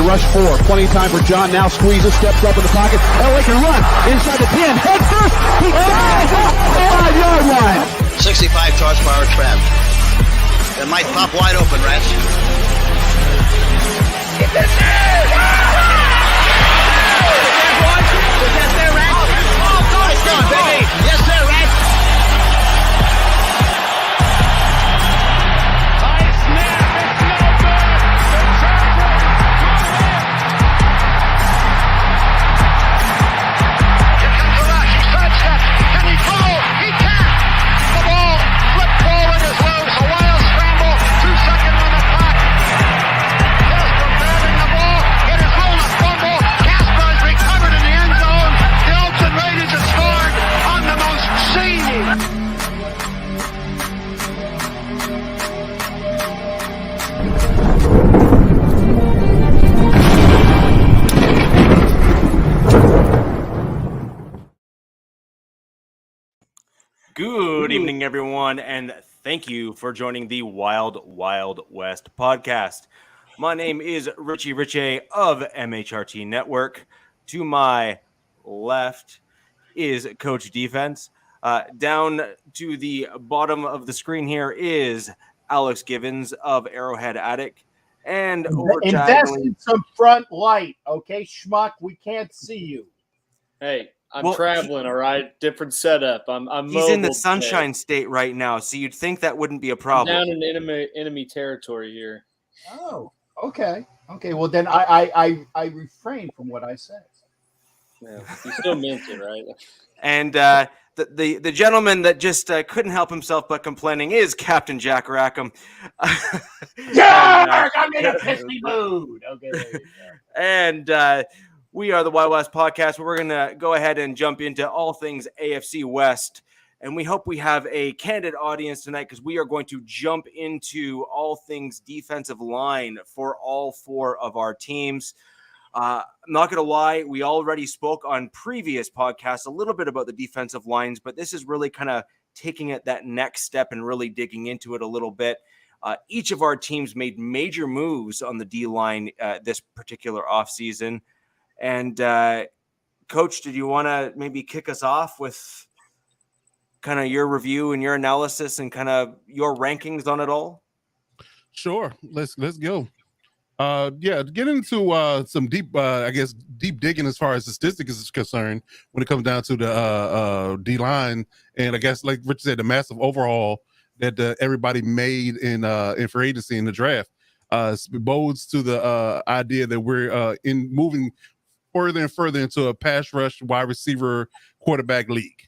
They rush 4. Plenty of time for JUN. Now squeezes, steps up in the pocket. LA can run inside the 10. Head first. He dives off the 5-yard line. 65 horsepower trap. It might pop wide open, Rats. It's in there! Was that there, Rats? Nice going, baby. Yes, sir, Rats. High snap. It's no good. The Chargers Here comes the rush. He sidesteps. Can he throw? He can. The ball flipped forward as loose. A wild scramble. 2 seconds on the clock. Casper grabbing the ball. It is on a fumble. Casper is recovered in the end zone. The Oakland Raiders have scored on the most seedy. Good evening, everyone, and thank you for joining the Wild Wild West podcast. My name is Richie Richey of MHRT Network. To my left is Coach Defense. Down to the bottom of the screen here is Alex Givens of Arrowhead Attic. And invest in some front light, okay, schmuck? We can't see you. Hey, I'm traveling, all right? Different setup. I'm he's in the mobile Sunshine State right now, so you'd think that wouldn't be a today. problem. Down in enemy territory here. Oh, okay. Okay, well then I refrain from what I said. Yeah, you still meant it, right? And the gentleman that just couldn't help himself but complaining is Captain Jack Rackham. Yeah, I'm in a pissy mood. Okay, there you go. And we are the Wild West podcast, where we're going to go ahead and jump into all things AFC West. And we hope we have a candid audience tonight, because we are going to jump into all things defensive line for all 4 of our teams. I'm not going to lie, we already spoke on previous podcasts a little bit about the defensive lines, but this is really kind of taking it that next step and really digging into it a little bit. Each of our teams made major moves on the D-line this particular offseason. And Coach, did you want to maybe kick us off with kind of your review and your analysis and kind of your rankings on it all? Sure. Let's go. Get into some deep digging as far as the statistics is concerned when it comes down to the D-line. And I guess, like Rich said, the massive overhaul that everybody made in free agency in the draft bodes to the idea that we're in moving further and further into a pass rush wide receiver quarterback league.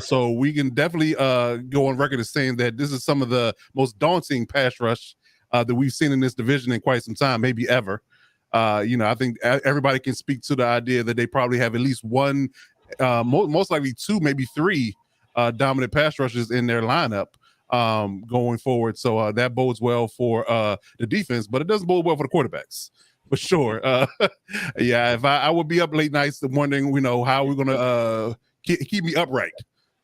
So we can definitely go on record as saying that this is some of the most daunting pass rush that we've seen in this division in quite some time, maybe ever. I think everybody can speak to the idea that they probably have at least one, most likely 2, maybe 3 dominant pass rushers in their lineup going forward. So that bodes well for the defense, but it doesn't bode well for the quarterbacks. For sure. If I would be up late nights wondering, how we're going to keep me upright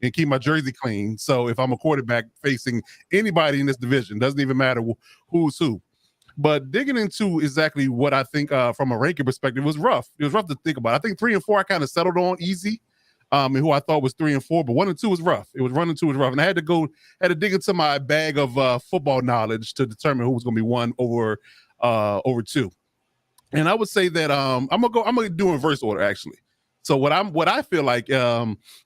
and keep my jersey clean. So if I'm a quarterback facing anybody in this division, doesn't even matter who's who. But digging into exactly what I think from a ranking perspective was rough. It was rough to think about. I think 3 and 4 I kind of settled on easy. And who I thought was 3 and 4, but 1 and 2 was rough. It was 1 and 2 was rough, and I had to dig into my bag of football knowledge to determine who was going to be 1 over 2. And I would say that I'm gonna do in reverse order actually. So what I feel like,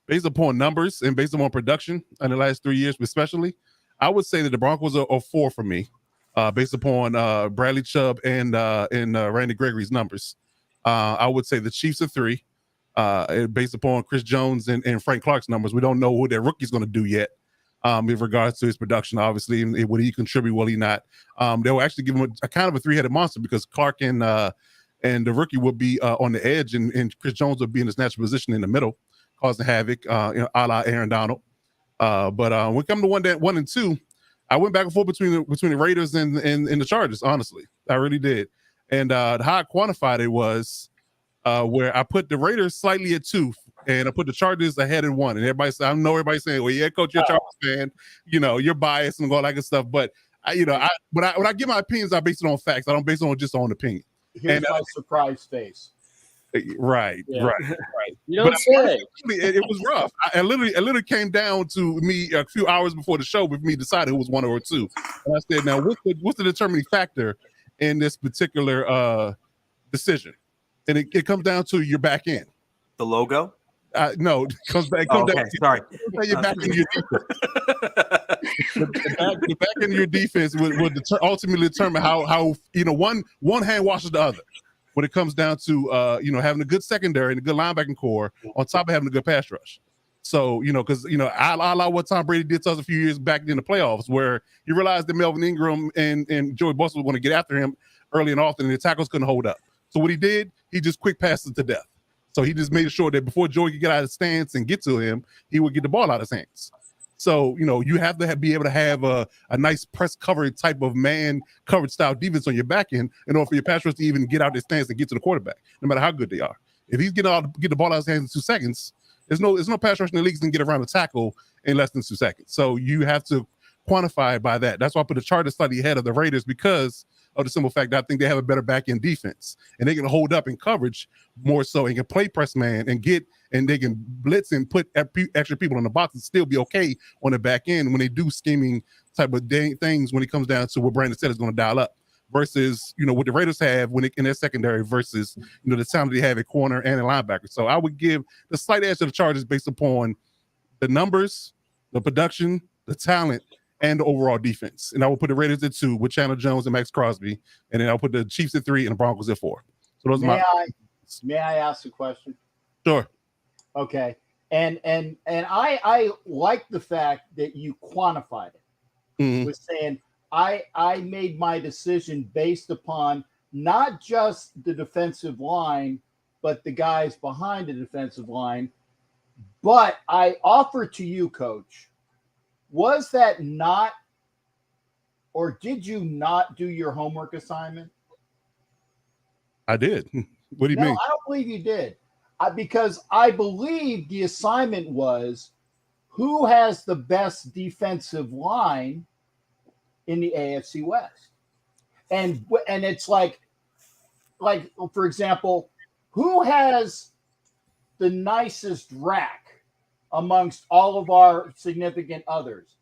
based upon numbers and based upon production in the last 3 years, especially, I would say that the Broncos are 4 for me, based upon Bradley Chubb and Randy Gregory's numbers. I would say the Chiefs are 3, based upon Chris Jones and Frank Clark's numbers. We don't know who their rookie's going to do yet, in regards to his production. Obviously, and will he contribute? Will he not? They'll actually give him a kind of a 3-headed monster, because Clark and the rookie would be on the edge, and Chris Jones would be in his natural position in the middle, causing havoc, a la Aaron Donald. But when it comes to 1 and 2, I went back and forth between the Raiders and the Chargers. Honestly, I really did. And how I quantified it was where I put the Raiders slightly at 2, and I put the Chargers ahead at 1. And I know everybody's saying, "Well, yeah, Coach, you're a Chargers fan. You're biased and all that good stuff." But when I give my opinions, I base it on facts. I don't base it on just on opinion. here's my surprise face. Right. You don't say. It was rough. I literally came down to me a few hours before the show with me deciding who was 1 or 2. And I said, now what's the determining factor in this particular decision? And it comes down to your back end. The logo? No, it comes back. Sorry. Your back end of your defense. the back end of your defense would ultimately determine how one hand washes the other. When it comes down to having a good secondary and a good linebacking core on top of having a good pass rush. So, because I allow what Tom Brady did to us a few years back in the playoffs, where he realized that Melvin Ingram and Joey Bosa would want to get after him early and often, and the tackles couldn't hold up. So what he did, he just quick passed it to death. So he just made sure that before Joey could get out of the stance and get to him, he would get the ball out of his hands. So, you have to be able to have a nice press cover type of man coverage style defense on your back end in order for your pass rush to even get out of the stance and get to the quarterback, no matter how good they are. If he's get the ball out of his hands in 2 seconds, there's no pass rush in the league that can get around the tackle in less than 2 seconds. So you have to quantify it by that. That's why I put the Chargers slightly ahead of the Raiders, because of the simple fact that I think they have a better back end defense and they can hold up in coverage more so and can play press man and they can blitz and put extra people in the box and still be okay on the back end when they do scheming type of things when it comes down to what Brandon said is going to dial up versus, what the Raiders have in their secondary versus, the talent they have at corner and at linebacker. So I would give the slight edge to the Chargers based upon the numbers, the production, the talent, and the overall defense. And I will put the Raiders at 2 with Chandler Jones and Max Crosby. And then I'll put the Chiefs at 3 and the Broncos at 4. So those May I ask a question? Sure. Okay. And I like the fact that you quantified it with saying I made my decision based upon not just the defensive line, but the guys behind the defensive line. But I offer to you, Coach, was that not, or did you not do your homework assignment? I did. What do you mean? I don't believe you did. Because I believe the assignment was who has the best defensive line in the AFC West. And it's like for example, who has the nicest rack amongst all of our significant others?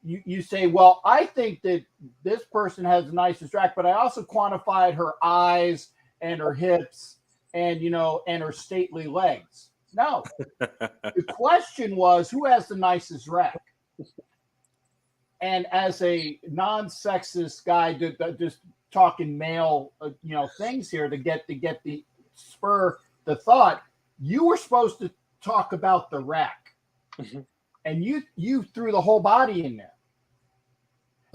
You say, well, I think that this person has the nicest rack, but I also quantified her eyes and her hips and and her stately legs. No. The question was, who has the nicest rack? And as a non-sexist guy, just talking male, things here to get the spur the thought, you were supposed to talk about the rack. And you threw the whole body in there.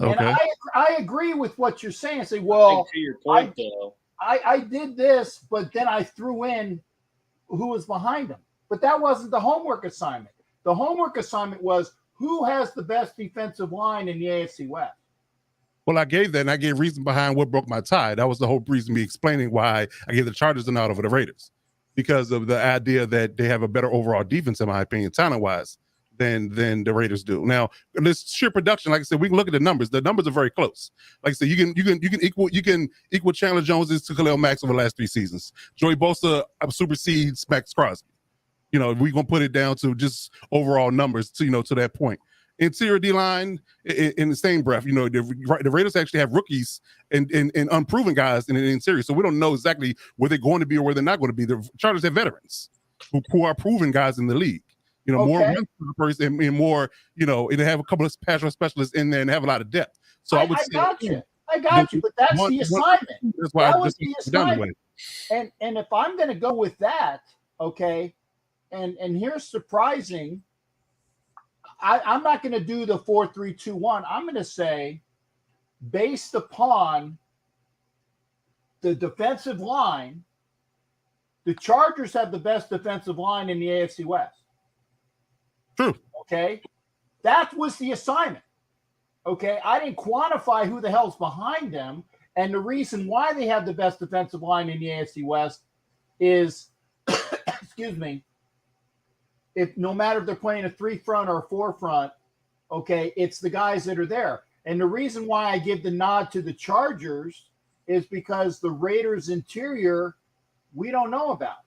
Okay. And I agree with what you're saying. Say, well, to your point, though, I did this, but then I threw in who was behind him. But that wasn't the homework assignment. The homework assignment was who has the best defensive line in the AFC West. Well, I gave that, and I gave reason behind what broke my tie. That was the whole reason me explaining why I gave the Chargers a nod over the Raiders, because of the idea that they have a better overall defense, in my opinion, talent-wise, than the Raiders do. Now, this sheer production, like I said, we can look at the numbers. The numbers are very close. Like I said, you can equal Chandler Jones's to Khalil Mack over the last 3 seasons. Joey Bosa supersedes Max Crosby. We're gonna put it down to just overall numbers to to that point. Interior D-line, in the same breath, the Raiders actually have rookies and unproven guys in the interior, so we don't know exactly where they're going to be or where they're not going to be. The Chargers have veterans who are proven guys in the league. More person and more, and they have a couple of pass rush specialists in there and have a lot of depth. So I would say, I got you, but that's the assignment. That's why that was the assignment. And if I'm going to go with that, okay, and here's surprising. I'm not going to do the 4-3-2-1. I'm going to say, based upon the defensive line, the Chargers have the best defensive line in the AFC West. True. Okay. That was the assignment. Okay. I didn't quantify who the hell's behind them. And the reason why they have the best defensive line in the AFC West is, excuse me, if no matter if they're playing a 3-front or a 4-front, okay, it's the guys that are there. And the reason why I give the nod to the Chargers is because the Raiders' interior we don't know about.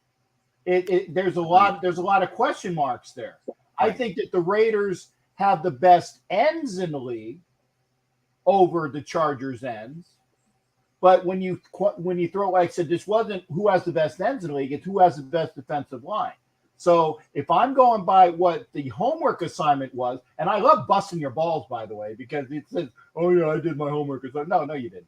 There's a lot of question marks there. I think that the Raiders have the best ends in the league over the Chargers' ends. But when you throw, like I said, this wasn't who has the best ends in the league, it's who has the best defensive line. So if I'm going by what the homework assignment was, and I love busting your balls, by the way, because it says, oh, yeah, I did my homework assignment. No, you didn't.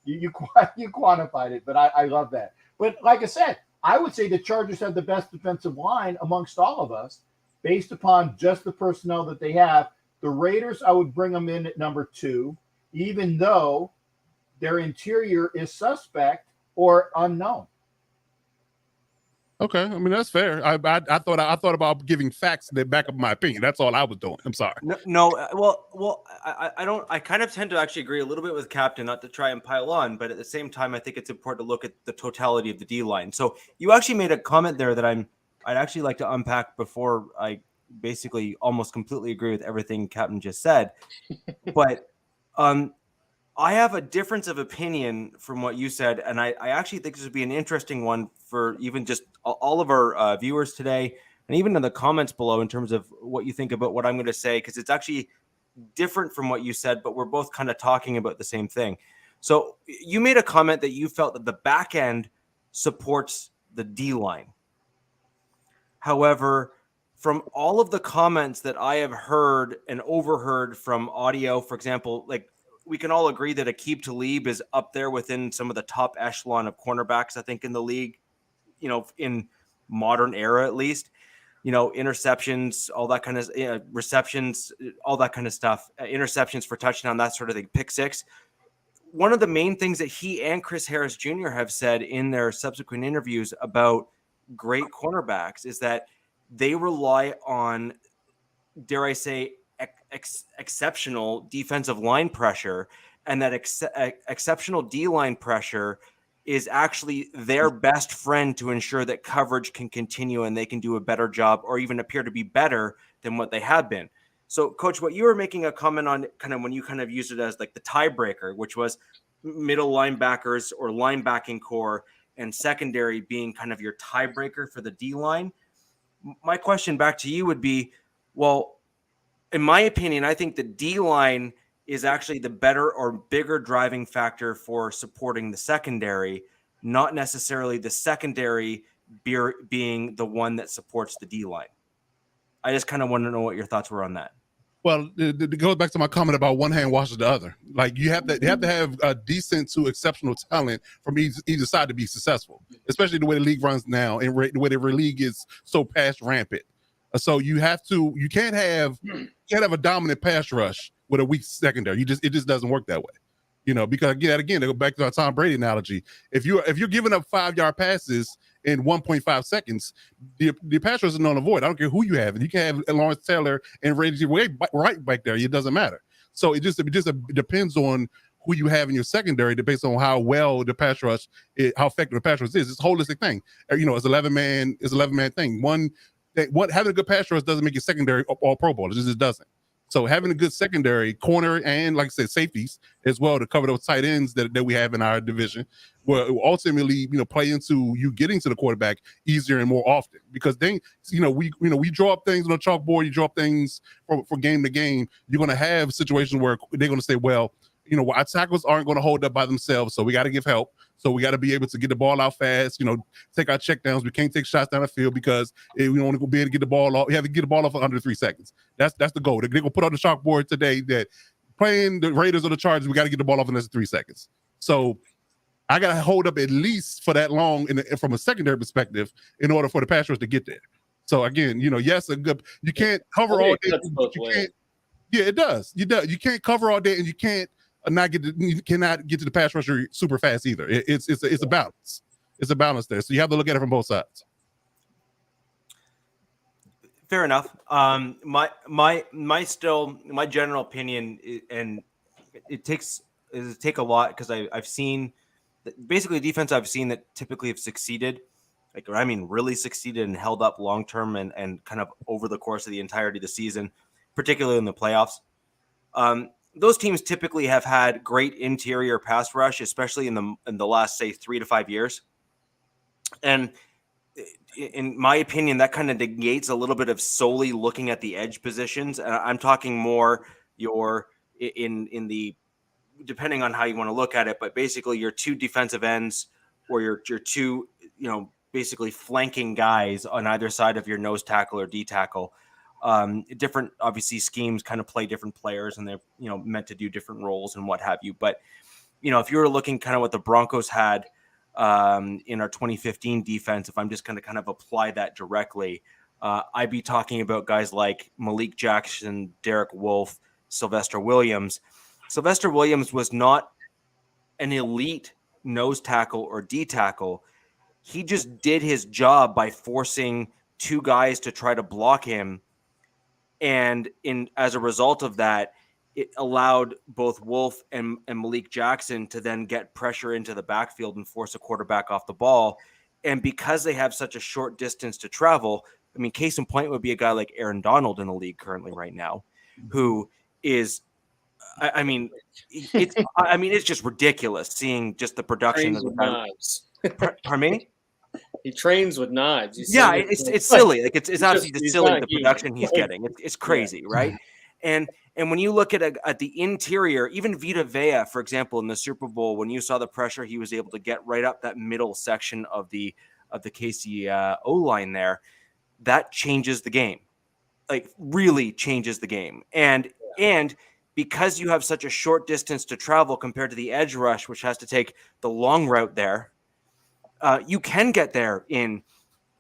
You quantified it, but I love that. But like I said, I would say the Chargers have the best defensive line amongst all of us based upon just the personnel that they have. The Raiders, I would bring them in at number 2, even though their interior is suspect or unknown. Okay, I mean that's fair. I thought about giving facts that back up my opinion. That's all I was doing. I'm sorry. I kind of tend to actually agree a little bit with Captain, not to try and pile on, but at the same time, I think it's important to look at the totality of the D line. So you actually made a comment there that I'd actually like to unpack before I basically almost completely agree with everything Captain just said, but I have a difference of opinion from what you said, and I actually think this would be an interesting one for even just all of our viewers today, and even in the comments below in terms of what you think about what I'm going to say, because it's actually different from what you said, but we're both kind of talking about the same thing. So you made a comment that you felt that the back end supports the D line. However, from all of the comments that I have heard and overheard from audio, for example, like, we can all agree that Aqib Talib is up there within some of the top echelon of cornerbacks, I think, in the league, in modern era, at least, interceptions, all that kind of receptions, all that kind of stuff, interceptions for touchdown, that sort of thing, pick six. One of the main things that he and Chris Harris Jr. have said in their subsequent interviews about great cornerbacks is that they rely on, dare I say, exceptional defensive line pressure, and that exceptional D-line pressure is actually their best friend to ensure that coverage can continue and they can do a better job or even appear to be better than what they have been. So, Coach, what you were making a comment on kind of when you kind of used it as like the tiebreaker, which was middle linebackers or linebacking core and secondary being kind of your tiebreaker for the D-line. My question back to you would be, well, in my opinion, I think the D-line is actually the better or bigger driving factor for supporting the secondary, not necessarily the secondary being the one that supports the D-line. I just kind of want to know what your thoughts were on that. Well, it goes back to my comment about one hand washes the other. Like you have to have a decent to exceptional talent from either side to be successful, especially the way the league runs now and the way the league is so pass rampant. So you can't have a dominant pass rush with a weak secondary. It just doesn't work that way. Because again, to go back to our Tom Brady analogy, if you're giving up 5-yard passes in 1.5 seconds, the pass rush is null and void. I don't care who you have. And you can have Lawrence Taylor and Reggie right back there. It doesn't matter. So it just depends on who you have in your secondary based on how well the pass rush, how effective the pass rush is. It's a holistic thing. It's 11-man thing. Having a good pass rush doesn't make you secondary all Pro Bowl. It just doesn't. So having a good secondary corner and, like I said, safeties as well to cover those tight ends that we have in our division will ultimately, play into you getting to the quarterback easier and more often, because then, we draw up things on the chalkboard, you draw up things for game to game. You're going to have situations where they're going to say, well, our tackles aren't going to hold up by themselves, so we got to give help. So we got to be able to get the ball out fast, take our check downs. We can't take shots down the field because we don't want to be able to get the ball off. We have to get the ball off in under 3 seconds. That's the goal. They're going to put on the chalkboard today that playing the Raiders or the Chargers, we got to get the ball off in less than 3 seconds. So I got to hold up at least for that long from a secondary perspective in order for the pass rush to get there. So again, yes, you can't cover all day. It does. You can't cover all day, and you can't you cannot get to the pass rusher super fast either. It's a balance. It's a balance there. So you have to look at it from both sides. Fair enough. My general opinion, and it takes a lot, because I've seen basically defense I've seen that typically have succeeded, really succeeded and held up long term and kind of over the course of the entirety of the season, particularly in the playoffs. those teams typically have had great interior pass rush, especially in the last, say, 3 to 5 years. And in my opinion, that kind of negates a little bit of solely looking at the edge positions. And I'm talking more in the, depending on how you want to look at it, but basically your two defensive ends or your two, basically flanking guys on either side of your nose tackle or D tackle. Different, obviously, schemes kind of play different players, and they're meant to do different roles and what have you. But if you were looking kind of what the Broncos had in our 2015 defense, if I'm just going to kind of apply that directly, I'd be talking about guys like Malik Jackson, Derek Wolfe, Sylvester Williams. Sylvester Williams was not an elite nose tackle or D tackle. He just did his job by forcing two guys to try to block him. And as a result of that, it allowed both Wolf and Malik Jackson to then get pressure into the backfield and force a quarterback off the ball. And because they have such a short distance to travel, I mean, case in point would be a guy like Aaron Donald in the league currently right now, who is, it's just ridiculous seeing just the production of the knives. Pardon me? He trains with knives. It's silly. Like it's absolutely just silly the production he's getting. It's crazy, right? And when you look at the interior, even Vita Vea, for example, in the Super Bowl, when you saw the pressure he was able to get right up that middle section of the KC O line there, that changes the game. Like really changes the game. And because you have such a short distance to travel compared to the edge rush, which has to take the long route there, you can get there in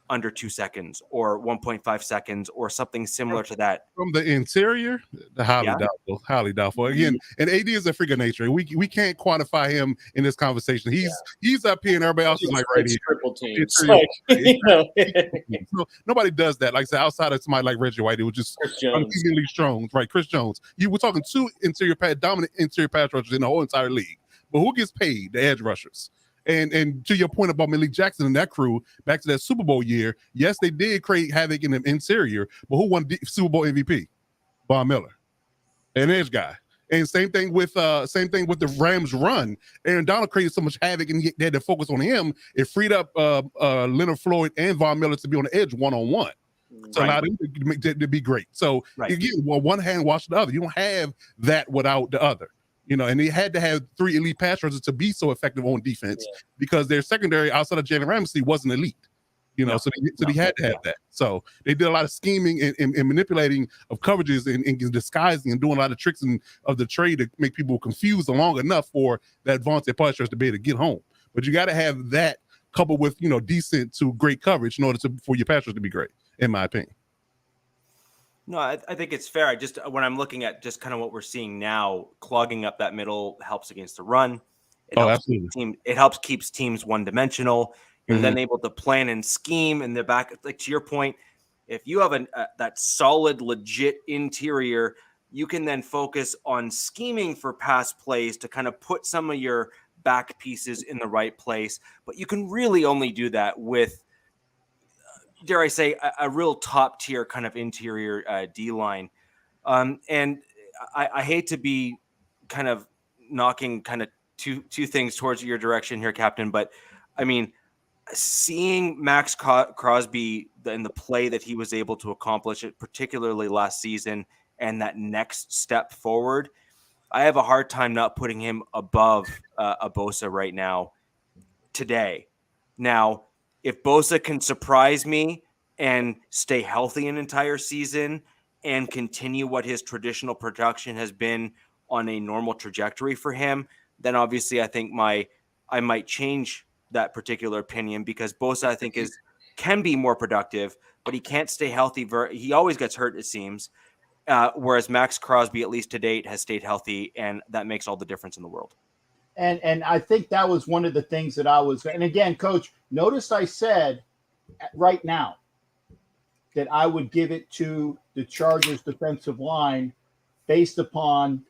under 2 seconds or 1.5 seconds or something similar to that. From the interior, highly doubtful. Again, and AD is a freak of nature. We can't quantify him in this conversation. He's up here and everybody else is like right here. Triple teams. So nobody does that. Like I said, outside of somebody like Reggie White, it was just unseasonably strong. Right, Chris Jones. We're talking two dominant interior pass rushers in the whole entire league. But who gets paid? The edge rushers. And to your point about Malik Jackson and that crew, back to that Super Bowl year, yes, they did create havoc in the interior, but who won the Super Bowl MVP? Von Miller, an edge guy. And same thing with the Rams run. Aaron Donald created so much havoc, and they had to focus on him. It freed up Leonard Floyd and Von Miller to be on the edge one-on-one. So allowed them to be great. So again, one hand wash the other. You don't have that without the other. And they had to have three elite pass rushers to be so effective on defense because their secondary outside of Jalen Ramsey wasn't elite. So they had to have that. So they did a lot of scheming and manipulating of coverages and disguising and doing a lot of tricks of the trade to make people confused long enough for that vaunted pass rush to be able to get home. But you got to have that coupled with decent to great coverage in order for your pass rush to be great, in my opinion. No, I think it's fair. When I'm looking at just kind of what we're seeing now, clogging up that middle helps against the run. It helps keeps teams one-dimensional. You're then able to plan and scheme in the back. Like to your point, if you have that solid, legit interior, you can then focus on scheming for pass plays to kind of put some of your back pieces in the right place. But you can really only do that with, dare I say, a real top tier kind of interior D line. And I hate to be kind of knocking kind of two things towards your direction here, Captain. But I mean, seeing Max Crosby in the play that he was able to accomplish, it particularly last season, and that next step forward, I have a hard time not putting him above a Bosa right now today. Now, if Bosa can surprise me and stay healthy an entire season and continue what his traditional production has been on a normal trajectory for him, then obviously I think I might change that particular opinion because Bosa, I think, can be more productive, but he can't stay healthy. He always gets hurt, it seems. Whereas Max Crosby, at least to date, has stayed healthy, and that makes all the difference in the world. And I think that was one of the things that and again, Coach, notice I said right now that I would give it to the Chargers defensive line based upon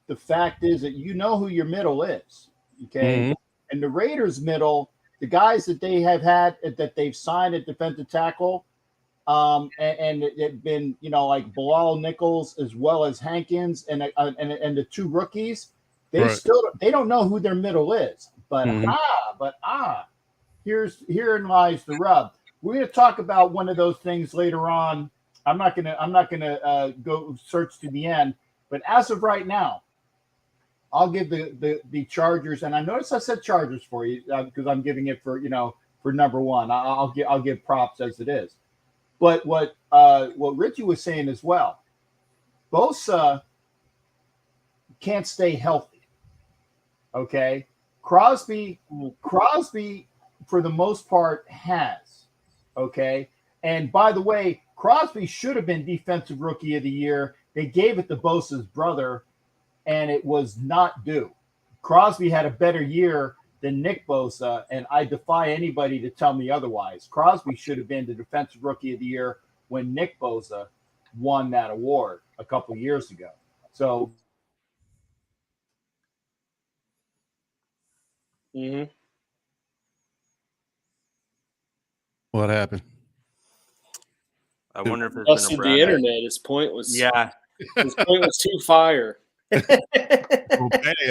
the fact is that who your middle is, okay? Mm-hmm. And the Raiders middle, the guys that they have had that they've signed at defensive tackle And it been, like Bilal Nichols as well as Hankins and the two rookies. They don't know who their middle is. But herein lies the rub. We're going to talk about one of those things later on. I'm not gonna go search to the end, but as of right now, I'll give the Chargers, and I notice I said Chargers for you because I'm giving it for number one. I'll give props as it is. But what Richie was saying as well, Bosa can't stay healthy. Okay, Crosby for the most part has. Okay, and by the way, Crosby should have been Defensive Rookie of the Year. They gave it to Bosa's brother, and it was not due. Crosby had a better year than Nick Bosa, and I defy anybody to tell me otherwise. Crosby should have been the Defensive Rookie of the Year when Nick Bosa won that award a couple years ago. So, What happened? I wonder if there's busted been a the internet. His point was too fire. Bad.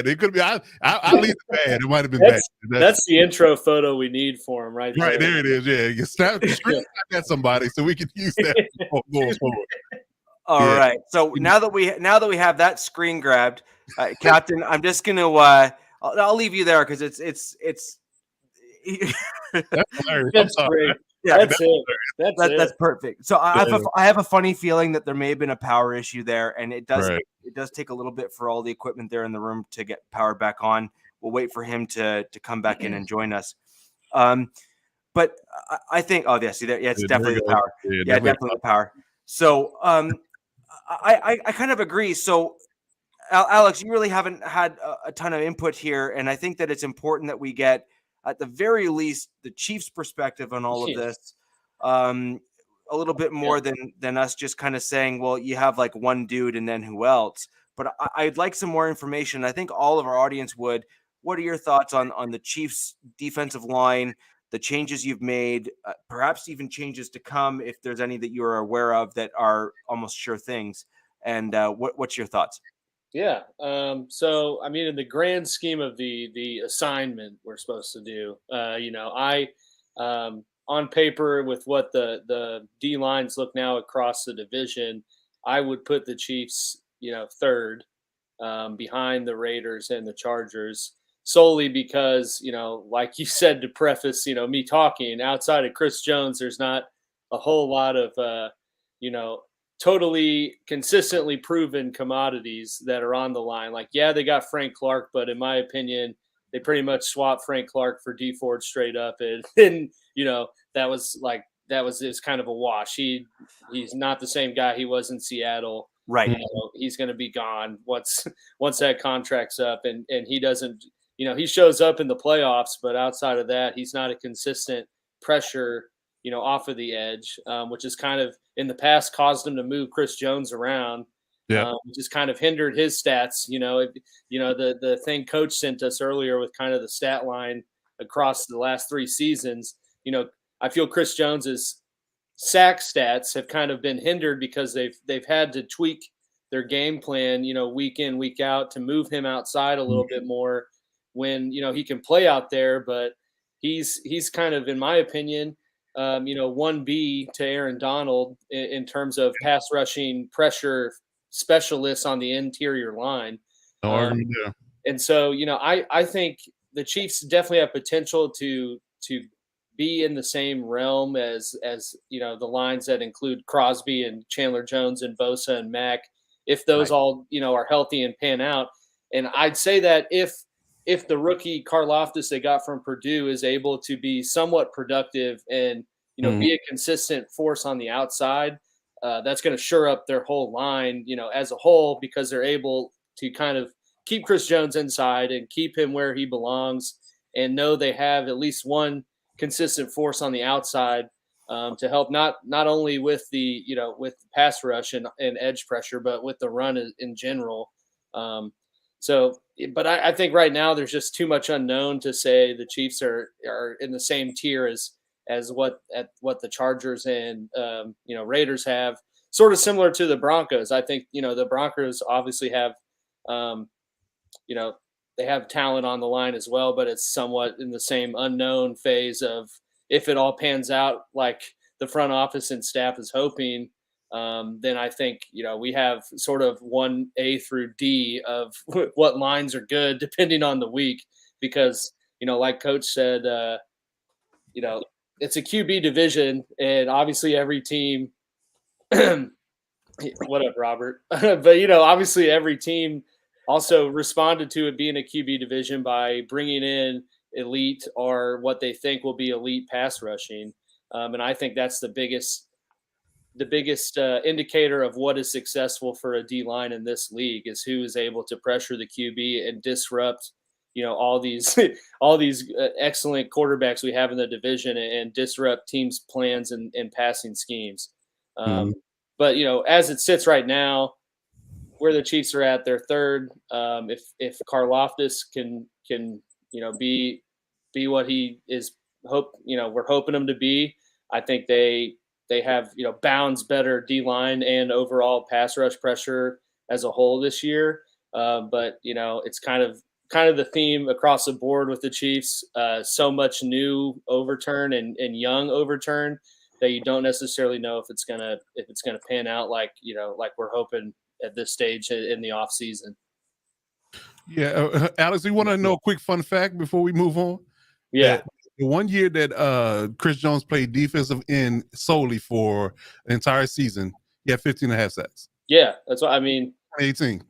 It could be. I leave it bad. It might have been bad. That's the intro photo we need for him, right there. Right there. It is. Yeah, you screenshot that somebody so we can use that going forward. All right. So now that we have that screen grabbed, Captain, I'm just gonna I'll leave you there because it's. That's great. Yeah, that's it. That's perfect. So I have a funny feeling that there may have been a power issue there, and it does take a little bit for all the equipment there in the room to get powered back on. We'll wait for him to come back in and join us. But I think it's definitely the power. Yeah, definitely the power. So I kind of agree. So Alex, you really haven't had a ton of input here, and I think that it's important that we get, at the very least, the Chiefs' perspective on all of this, a little bit more than us just kind of saying, well, you have like one dude and then who else. But I'd like some more information. I think all of our audience would. What are your thoughts on the Chiefs' defensive line, the changes you've made, perhaps even changes to come, if there's any that you're aware of that are almost sure things? And what's your thoughts? Yeah. So, I mean, in the grand scheme of the assignment we're supposed to do, I on paper with what the D lines look now across the division, I would put the Chiefs, third behind the Raiders and the Chargers, solely because, like you said, to preface, me talking, outside of Chris Jones, there's not a whole lot of, totally consistently proven commodities that are on the line. Like, yeah, they got Frank Clark, but in my opinion, they pretty much swapped Frank Clark for Dee Ford straight up. And it's kind of a wash. He's not the same guy he was in Seattle. Right. He's going to be gone once that contract's up, and he doesn't, he shows up in the playoffs, but outside of that, he's not a consistent pressure, off of the edge, which has kind of in the past caused him to move Chris Jones around, which has kind of hindered his stats. The thing Coach sent us earlier with kind of the stat line across the last 3 seasons, I feel Chris Jones's sack stats have kind of been hindered because they've had to tweak their game plan, week in, week out, to move him outside a little bit more when, he can play out there, but he's kind of, in my opinion, 1B to Aaron Donald in terms of pass rushing pressure specialists on the interior line. And so, I think the Chiefs definitely have potential to be in the same realm as the lines that include Crosby and Chandler Jones and Bosa and Mack, if those all, are healthy and pan out. And I'd say that if the rookie Karlaftis they got from Purdue is able to be somewhat productive and, be a consistent force on the outside, that's going to shore up their whole line, as a whole, because they're able to kind of keep Chris Jones inside and keep him where he belongs, and know they have at least one consistent force on the outside to help not only with the, with pass rush and edge pressure, but with the run in general. But I think right now there's just too much unknown to say the Chiefs are in the same tier as as what the Chargers and Raiders have. Sort of similar to the Broncos. I think the Broncos obviously have they have talent on the line as well, but it's somewhat in the same unknown phase of if it all pans out like the front office and staff is hoping. Then I think we have sort of 1A through D of what lines are good depending on the week, because like Coach said, it's a QB division, and obviously every team. What up, Robert? But obviously every team also responded to it being a QB division by bringing in elite or what they think will be elite pass rushing, and I think that's the biggest indicator of what is successful for a D line in this league is who is able to pressure the QB and disrupt, all these excellent quarterbacks we have in the division and disrupt teams' plans and passing schemes. But as it sits right now, where the Chiefs are at, they're third. If Karlaftis can be what he is we're hoping him to be, I think they have bounds better D line and overall pass rush pressure as a whole this year. But it's kind of the theme across the board with the Chiefs. So much new overturn and young overturn that you don't necessarily know if it's gonna pan out like we're hoping at this stage in the off season. Yeah, Alex, you want to know a quick fun fact before we move on? Yeah. The 1 year that Chris Jones played defensive end solely for the entire season, he had 15 and a half sacks. Yeah, that's what I mean. 2018.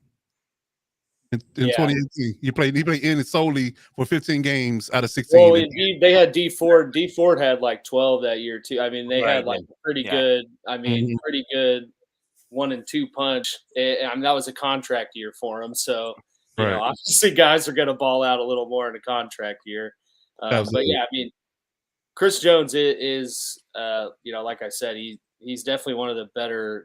In 2018, he played in solely for 15 games out of 16. Well, they had D Ford. D Ford had like 12 that year too. I mean, they had like pretty good. I mean, pretty good 1 and 2 punch. I mean, that was a contract year for him. So obviously, guys are going to ball out a little more in a contract year. But yeah, I mean, Chris Jones is like I said, he's definitely one of the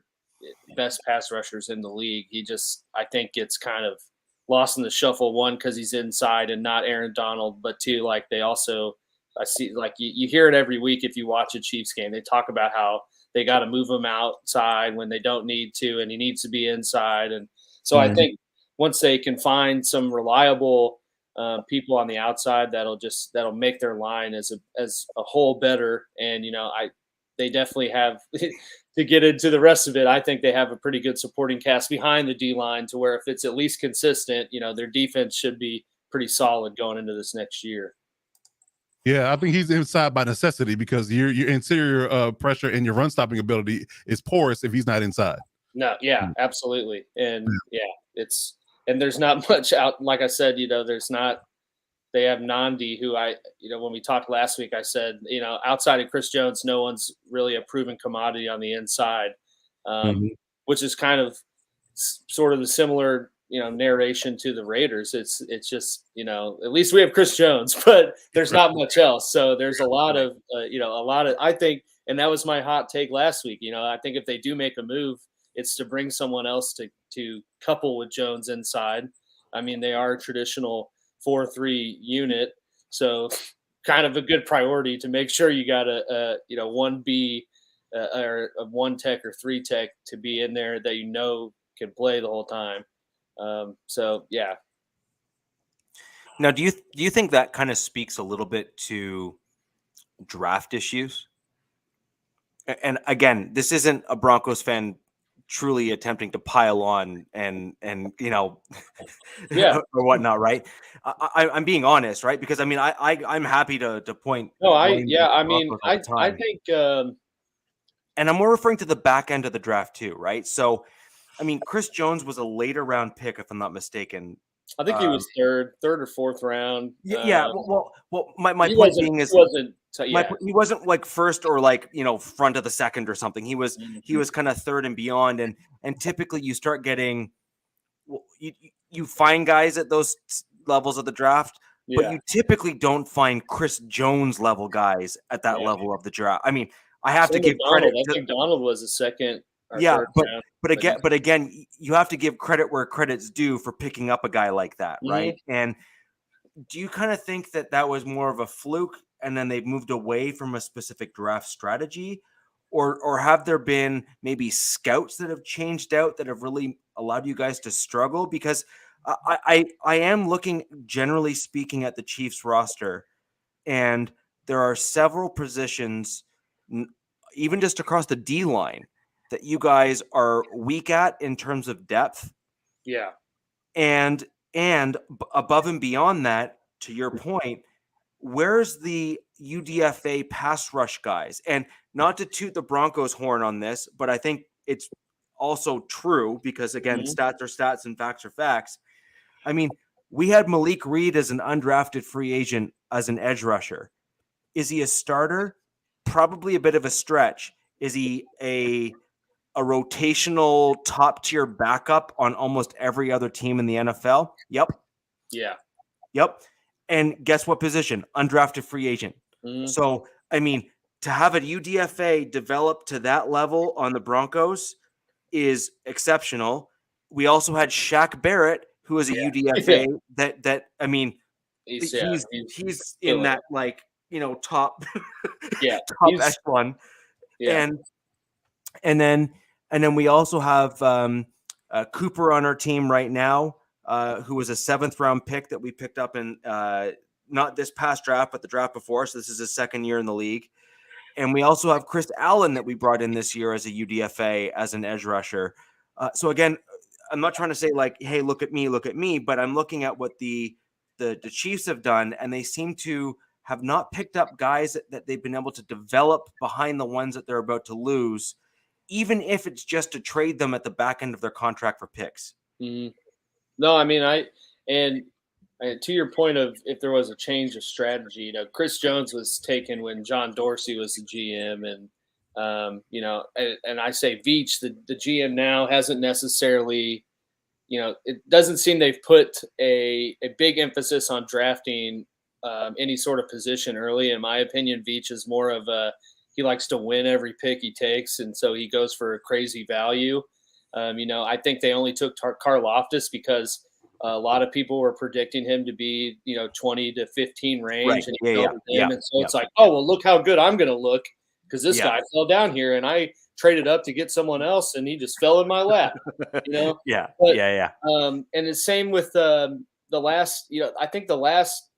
best pass rushers in the league. He just, I think, gets kind of lost in the shuffle, one, because he's inside and not Aaron Donald, but two, like they also, I see, like you hear it every week if you watch a Chiefs game. They talk about how they got to move him outside when they don't need to, and he needs to be inside. And so I think once they can find some reliable people on the outside, that'll make their line as a whole better. And they definitely have to get into the rest of it. I think they have a pretty good supporting cast behind the D line to where if it's at least consistent, their defense should be pretty solid going into this next year. Yeah, I think he's inside by necessity because your interior pressure and your run stopping ability is porous if he's not inside. No, yeah, absolutely. And and there's not much out. Like I said, there's not. They have Nandi, who when we talked last week, I said, outside of Chris Jones, no one's really a proven commodity on the inside, which is kind of sort of the similar, narration to the Raiders. It's just, at least we have Chris Jones, but there's not much else. So there's a lot of, I think, and that was my hot take last week. I think if they do make a move, it's to bring someone else to couple with Jones inside. I mean, they are a traditional 4-3 unit, so kind of a good priority to make sure you got a 1B or a 1 tech or 3 tech to be in there that can play the whole time. So yeah. Now, do you think that kind of speaks a little bit to draft issues? And again, this isn't a Broncos fan truly attempting to pile on and or whatnot, right? I'm being honest, right? Because I mean, I'm happy to point. No, I think, and I'm more referring to the back end of the draft too, right? So, I mean, Chris Jones was a later round pick, if I'm not mistaken. I think he was third or fourth round. Well, my point being is he wasn't like first or like front of the second or something. He was kind of third and beyond, and typically you start getting you find guys at those levels of the draft, but you typically don't find Chris Jones level guys at that level of the draft. I mean, I have to give credit. I think Donald was a second. But again, you have to give credit where credit's due for picking up a guy like that, right? And do you kind of think that was more of a fluke and then they've moved away from a specific draft strategy? Or have there been maybe scouts that have changed out that have really allowed you guys to struggle? Because I am looking, generally speaking, at the Chiefs roster, and there are several positions, even just across the D line, that you guys are weak at in terms of depth. Yeah. And above and beyond that, to your point, where's the UDFA pass rush guys? And not to toot the Broncos horn on this, but I think it's also true because, again, stats are stats and facts are facts. I mean, we had Malik Reed as an undrafted free agent as an edge rusher. Is he a starter? Probably a bit of a stretch. Is he a rotational top tier backup on almost every other team in the NFL? Yep. Yeah. Yep. And guess what position? Undrafted free agent. So, I mean, to have a UDFA develop to that level on the Broncos is exceptional. We also had Shaq Barrett, who is a UDFA that I mean, he's in that, like, top top echelon. Yeah. And then we also have Cooper on our team right now, who was a 7th round pick that we picked up in not this past draft, but the draft before. So this is his 2nd year in the league. And we also have Chris Allen that we brought in this year as a UDFA as an edge rusher. So again, I'm not trying to say like, hey, look at me, but I'm looking at what the Chiefs have done, and they seem to have not picked up guys that they've been able to develop behind the ones that they're about to lose, even if it's just to trade them at the back end of their contract for picks. No, I mean, and to your point of if there was a change of strategy, Chris Jones was taken when John Dorsey was the GM, and and I say Veach, the GM now, hasn't necessarily, it doesn't seem they've put a big emphasis on drafting any sort of position early. In my opinion, Veach is more of he likes to win every pick he takes, and so he goes for a crazy value. I think they only took Karlaftis because a lot of people were predicting him to be, 20 to 15 range. Right. And so it's like, oh, well, look how good I'm going to look because this guy fell down here and I traded up to get someone else and he just fell in my lap, Yeah. But, Yeah. And the same with the last, I think the last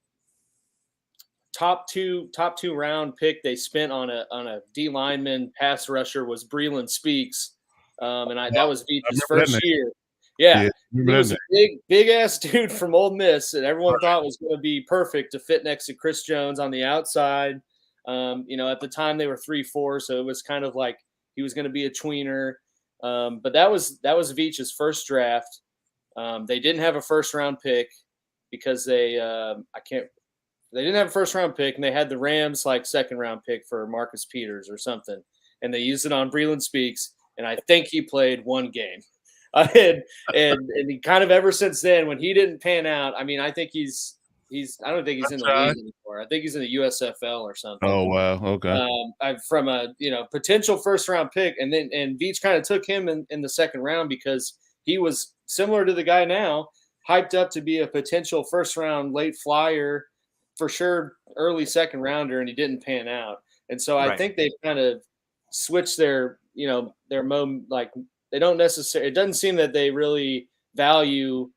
top two round pick they spent on a D lineman pass rusher was Breland Speaks. That was Veach's first year. Yeah, he was a big ass dude from Ole Miss, and everyone thought was going to be perfect to fit next to Chris Jones on the outside. At the time they were 3-4, so it was kind of like he was going to be a tweener. But that was Veach's first draft. They didn't have a first round pick because they didn't have a first round pick, and they had the Rams like 2nd round pick for Marcus Peters or something, and they used it on Breland Speaks, and I think he played 1 game. And he kind of ever since then, when he didn't pan out, I mean, I think I don't think he's in the league anymore. I think he's in the USFL or something. Oh, wow. Okay. From a, potential first round pick. And Veach kind of took him in the 2nd round because he was similar to the guy now, hyped up to be a potential first round late flyer, for sure, early 2nd rounder, and he didn't pan out. And so I think they've kind of switched their mode, like, they don't necessarily. It doesn't seem that they really value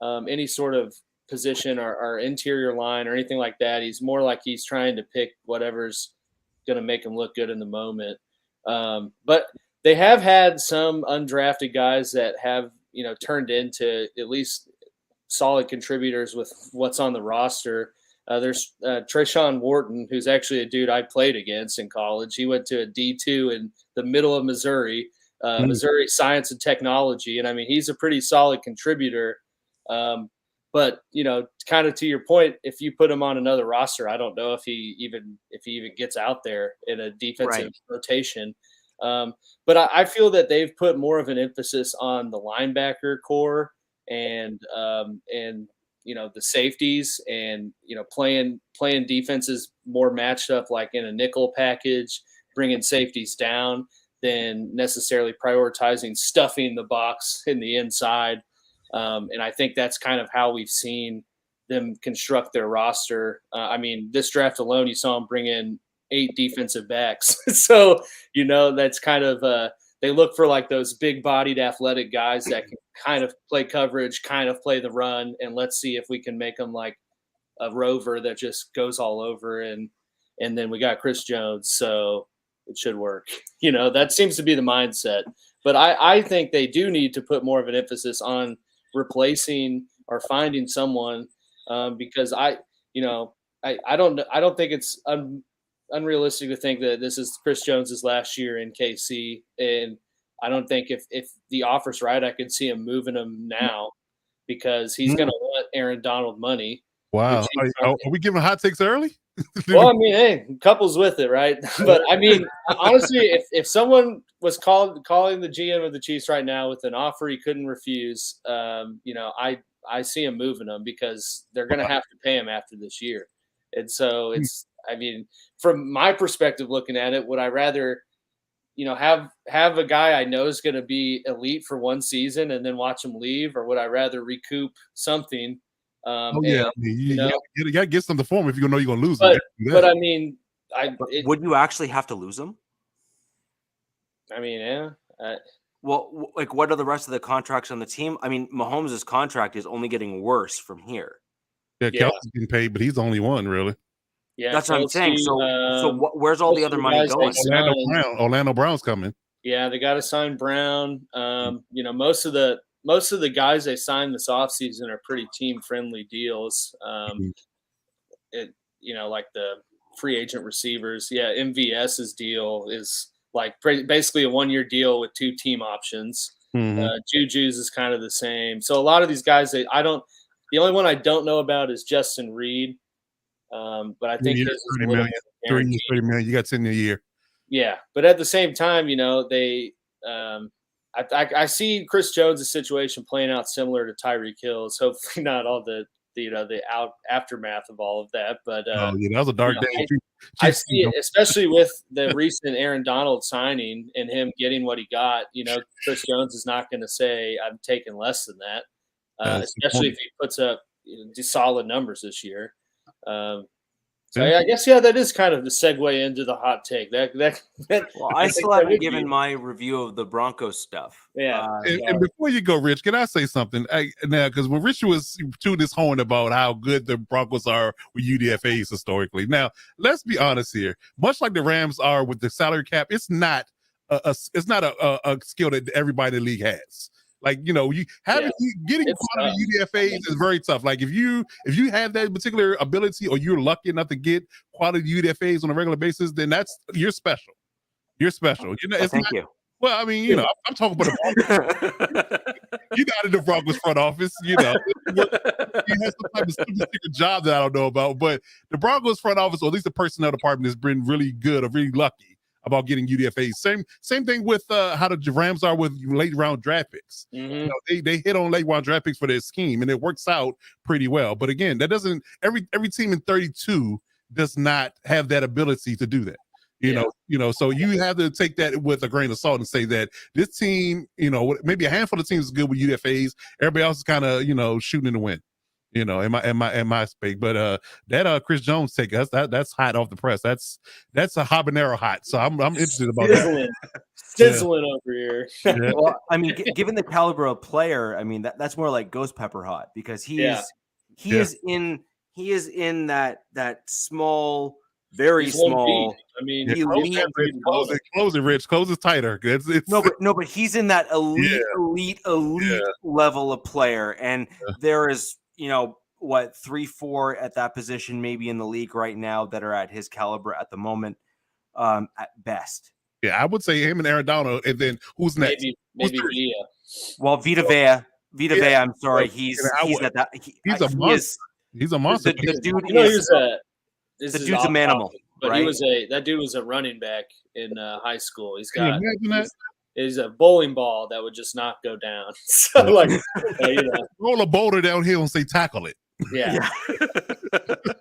any sort of position or interior line or anything like that. He's more like he's trying to pick whatever's going to make him look good in the moment. But they have had some undrafted guys that have turned into at least solid contributors with what's on the roster. There's Trayshawn Wharton, who's actually a dude I played against in college. He went to a D2 in the middle of Missouri. Missouri Science and Technology. And I mean, he's a pretty solid contributor. But, kind of to your point, if you put him on another roster, I don't know if he even gets out there in a defensive rotation. But I feel that they've put more of an emphasis on the linebacker core and the safeties and, playing defenses more matched up, like in a nickel package, bringing safeties down, than necessarily prioritizing stuffing the box in the inside. And I think that's kind of how we've seen them construct their roster. I mean, this draft alone, you saw them bring in 8 defensive backs. So, that's kind of they look for like those big-bodied athletic guys that can kind of play coverage, kind of play the run, and let's see if we can make them like a rover that just goes all over. And then we got Chris Jones, so it should work. That seems to be the mindset. But I think they do need to put more of an emphasis on replacing or finding someone because I don't think it's unrealistic to think that this is Chris Jones's last year in KC, and I don't think if the offer's right, I could see him moving him now because he's going to want Aaron Donald money. Wow, are we giving hot takes early? Well, I mean, hey, couples with it, right? But I mean, honestly, if someone was calling the GM of the Chiefs right now with an offer he couldn't refuse, I see him moving them because they're going to have to pay him after this year. And so I mean, from my perspective, looking at it, would I rather, have a guy I know is going to be elite for one season and then watch him leave, or would I rather recoup something? You got to get something for him if you know you're going to lose him. But I mean, would you actually have to lose him? I mean, yeah. Well, like, what are the rest of the contracts on the team? I mean, Mahomes' contract is only getting worse from here. Yeah, Kelsey's getting paid, but he's the only one, really. Yeah, that's what I'm saying. So where's all the other money going? Orlando Brown's coming. Yeah, they got to sign Brown. Most of the guys they signed this offseason are pretty team-friendly deals. Like the free agent receivers. Yeah, MVS's deal is like basically a 1-year deal with 2 team options. Juju's is kind of the same. So a lot of these guys, the only one I don't know about is Justin Reed. But I think this is 30 million. You got 10 a year. Yeah, but at the same time, they I see Chris Jones' situation playing out similar to Tyreek Hill's. Hopefully not all the aftermath of all of that. But that was a dark day. I see it, especially with the recent Aaron Donald signing and him getting what he got. Chris Jones is not going to say I'm taking less than that, especially if he puts up solid numbers this year. So I guess that is kind of the segue into the hot take. I still haven't given my review of the Broncos stuff. Yeah. And before you go, Rich, can I say something now? Because when Rich was to this horn about how good the Broncos are with UDFAs historically. Now, let's be honest here. Much like the Rams are with the salary cap, it's not a skill that everybody in the league has. Like, getting quality UDFAs is very tough. Like if you have that particular ability or you're lucky enough to get quality UDFAs on a regular basis, then you're special. You're special. Thank you. Well, I mean, I'm talking about the Broncos. You got in the Broncos front office, he has some type of secret job that I don't know about. But the Broncos front office, or at least the personnel department, has been really good or really lucky about getting UDFAs. Same thing with how the Rams are with late round draft picks. They hit on late round draft picks for their scheme, and it works out pretty well. But again, that doesn't every team in 32 does not have that ability to do that. So you have to take that with a grain of salt and say that this team, maybe a handful of teams is good with UDFAs. Everybody else is kind of shooting in the wind. In my space, but that Chris Jones take that's hot off the press. That's a habanero hot. So I'm interested about that. Sizzling over here. Yeah. Well, I mean, given the caliber of player, I mean that's more like ghost pepper hot because he is in that small, very small. I mean, close it, Rich. Close it tighter. But he's in that elite level of player, and there is 3-4 at that position maybe in the league right now that are at his caliber at the moment at best. Yeah, I would say him and Aaron Donald, and then who's next? Maybe Villa. Well, Vita Vea, I'm sorry, he's a monster. He's a monster. The dude the dude's a manimal, but right? that dude was a running back in high school. He's a bowling ball that would just not go down. So roll a boulder downhill and say tackle it. Yeah.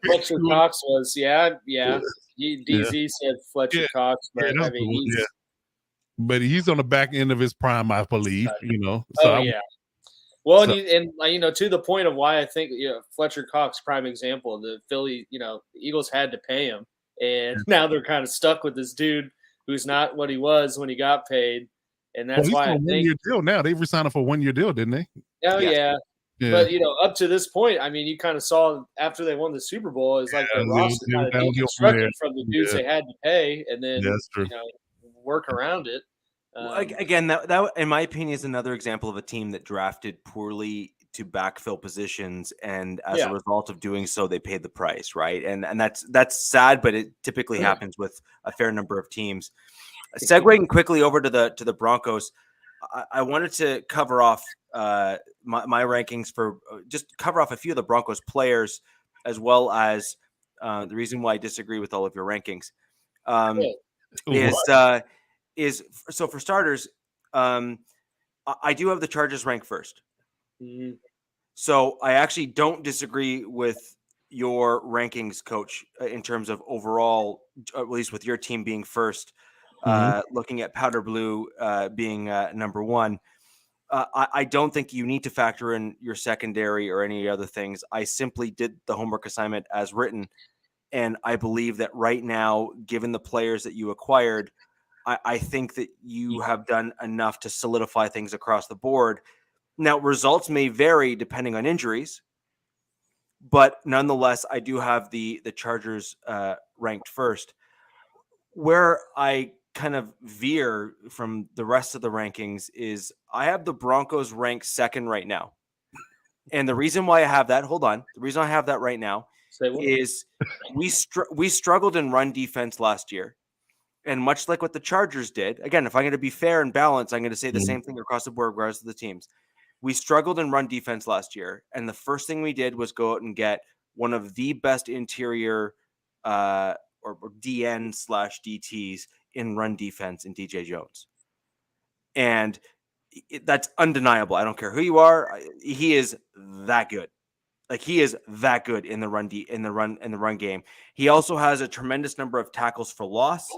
Fletcher Cox was DZ said Fletcher Cox, but but he's on the back end of his prime, I believe. Well, So- and to the point of why I think Fletcher Cox, prime example, the Philly, the Eagles had to pay him, and now they're kind of stuck with this dude who's not what he was when he got paid, and that's he's why on I a think. 1-year deal now. They've resigned him for a 1-year deal, didn't they? Oh Yes. yeah. But up to this point, I mean, you kind of saw after they won the Super Bowl, it's like the roster kind of deconstructed from the dudes they had to pay, and then that's true. work around it. Again, that in my opinion is another example of a team that drafted poorly to backfill positions, and as a result of doing so, they paid the price, right? And that's sad, but it typically happens with a fair number of teams. Segueing quickly over to the Broncos, I wanted to cover off my rankings for just cover off a few of the Broncos players, as well as the reason why I disagree with all of your rankings. Is so for starters, I do have the Chargers ranked first. Mhm. So I actually don't disagree with your rankings, Coach, in terms of overall, at least with your team being first. Looking at Powder Blue being number one, I don't think you need to factor in your secondary or any other things. I simply did the homework assignment as written, and I believe that right now, given the players that you acquired, I think that you have done enough to solidify things across the board. Now, results may vary depending on injuries, but nonetheless, I do have the Chargers ranked first. Where I kind of veer from the rest of the rankings is I have the Broncos ranked second right now. And the reason why I have that, the reason I have that right now is we struggled in run defense last year. And much like what the Chargers did, again, if I'm going to be fair and balanced, I'm going to say the same thing across the board, regardless of the teams. We struggled in run defense last year. And the first thing we did was go out and get one of the best interior or DN/DTs in run defense in DJ Jones. And that's undeniable. I don't care who you are. He is that good. Like he is that good in the run game. He also has a tremendous number of tackles for loss.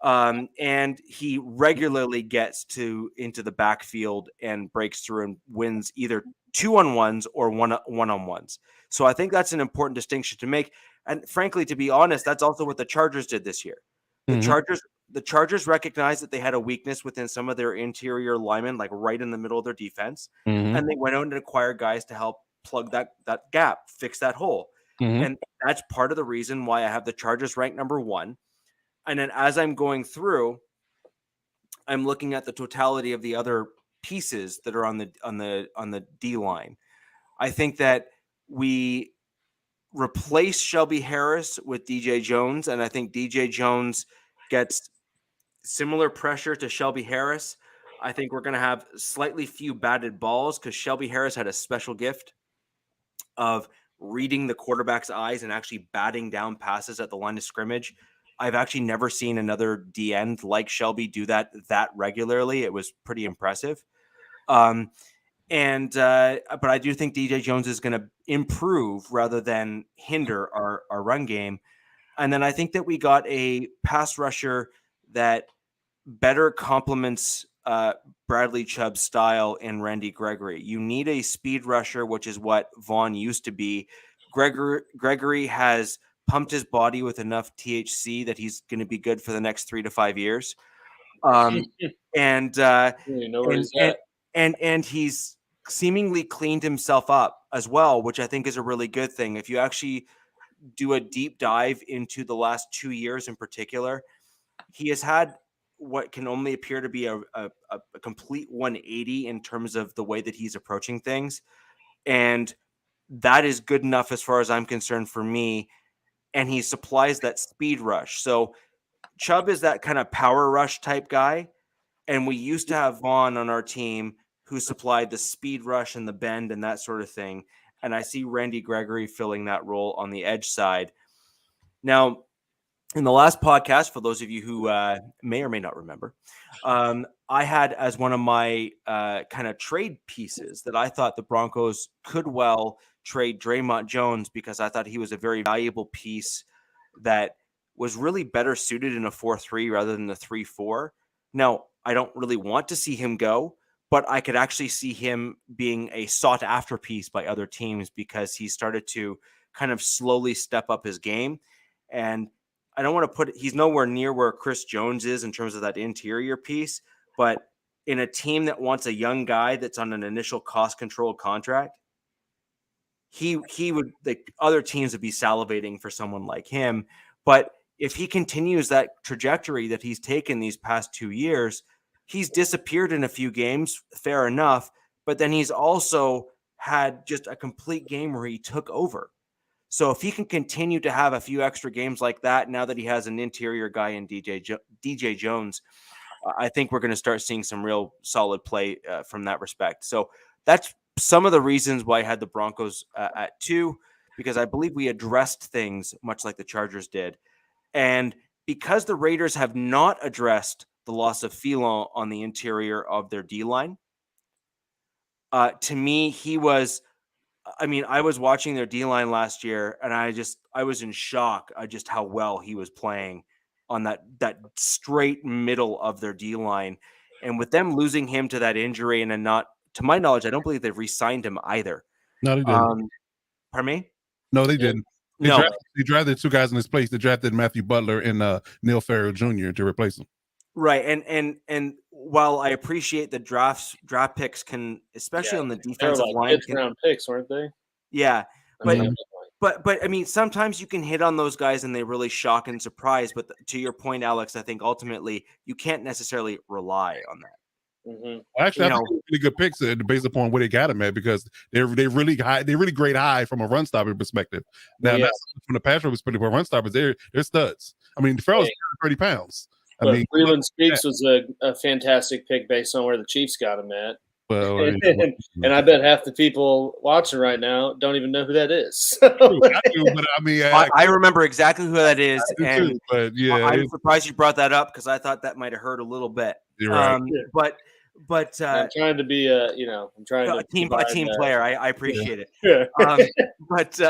And he regularly gets into the backfield and breaks through and wins either 2-on-1s or one-on-ones. So I think that's an important distinction to make. And frankly, to be honest, that's also what the Chargers did this year. The Chargers recognized that they had a weakness within some of their interior linemen, like right in the middle of their defense, and they went out and acquired guys to help plug that gap, fix that hole. And that's part of the reason why I have the Chargers ranked number one. And then as I'm going through, I'm looking at the totality of the other pieces that are on the D line. I think that we replace Shelby Harris with DJ Jones, and I think DJ Jones gets similar pressure to Shelby Harris. I think we're going to have slightly few batted balls because Shelby Harris had a special gift of reading the quarterback's eyes and actually batting down passes at the line of scrimmage. I've actually never seen another DN like Shelby do that regularly. It was pretty impressive. But I do think DJ Jones is going to improve rather than hinder our run game. And then I think that we got a pass rusher that better complements Bradley Chubb's style in Randy Gregory. You need a speed rusher, which is what Vaughn used to be. Gregory has pumped his body with enough THC that he's going to be good for the next 3 to 5 years. And he's seemingly cleaned himself up as well, which I think is a really good thing. If you actually do a deep dive into the last 2 years in particular, he has had what can only appear to be a complete 180 in terms of the way that he's approaching things. And that is good enough as far as I'm concerned for me. And he supplies that speed rush. So Chubb is that kind of power rush type guy. And we used to have Vaughn on our team who supplied the speed rush and the bend and that sort of thing. And I see Randy Gregory filling that role on the edge side. Now, in the last podcast, for those of you who may or may not remember, I had as one of my kind of trade pieces that I thought the Broncos could well trade Draymond Jones because I thought he was a very valuable piece that was really better suited in a 4-3 rather than the 3-4. Now, I don't really want to see him go, but I could actually see him being a sought after piece by other teams because he started to kind of slowly step up his game. And I don't want to he's nowhere near where Chris Jones is in terms of that interior piece, but in a team that wants a young guy that's on an initial cost controlled contract, he would, the other teams would be salivating for someone like him. But if he continues that trajectory that he's taken these past 2 years, he's disappeared in a few games, fair enough, but then he's also had just a complete game where he took over. So if he can continue to have a few extra games like that, now that he has an interior guy in DJ Jones, I think we're going to start seeing some real solid play from that respect. So that's some of the reasons why I had the Broncos at 2, because I believe we addressed things much like the Chargers did. And because the Raiders have not addressed the loss of Filon on the interior of their D-line, to me, I was watching their D-line last year, and I was in shock at just how well he was playing on that straight middle of their D-line. And with them losing him to that injury, and then not, to my knowledge, I don't believe they've re-signed him either. No, they didn't. Pardon me? No, they didn't. They No. drafted 2 guys in his place. They drafted Matthew Butler and Neil Farrell Jr. to replace him. Right. And while I appreciate the draft picks can, especially on the defensive line, 5th round picks, weren't they? Yeah. But I mean, sometimes you can hit on those guys and they really shock and surprise. But to your point, Alex, I think ultimately you can't necessarily rely on that. Mm-hmm. Well, actually, I think they're really good picks based upon where they got him at, because they're really high. They're really great high from a run stopping perspective. Now, from the pass rush perspective, run stoppers, they're studs. I mean, Farrell's 30 pounds. Freeland Speaks was a fantastic pick based on where the Chiefs got him at. Well, and I bet half the people watching right now don't even know who that is. I do, but I mean, I remember exactly who that is, and too, but yeah, I'm surprised you brought that up because I thought that might have hurt a little bit. You're right. But I'm trying to be I'm trying to a team player. I appreciate it. Yeah. But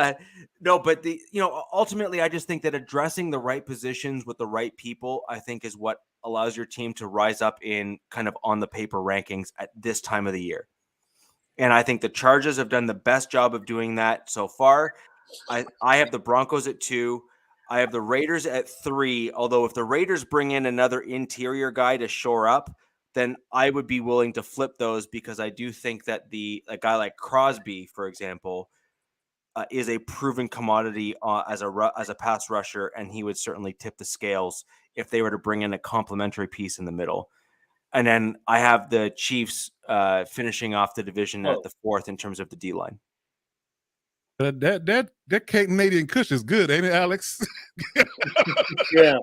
ultimately, I just think that addressing the right positions with the right people, I think, is what allows your team to rise up in kind of on the paper rankings at this time of the year. And I think the Chargers have done the best job of doing that so far. I have the Broncos at 2. I have the Raiders at 3. Although if the Raiders bring in another interior guy to shore up, then I would be willing to flip those, because I do think that a guy like Crosby, for example, is a proven commodity as a pass rusher, and he would certainly tip the scales if they were to bring in a complementary piece in the middle. And then I have the Chiefs finishing off the division at the 4th in terms of the D-line. That Canadian Kush is good, ain't it, Alex? Yeah,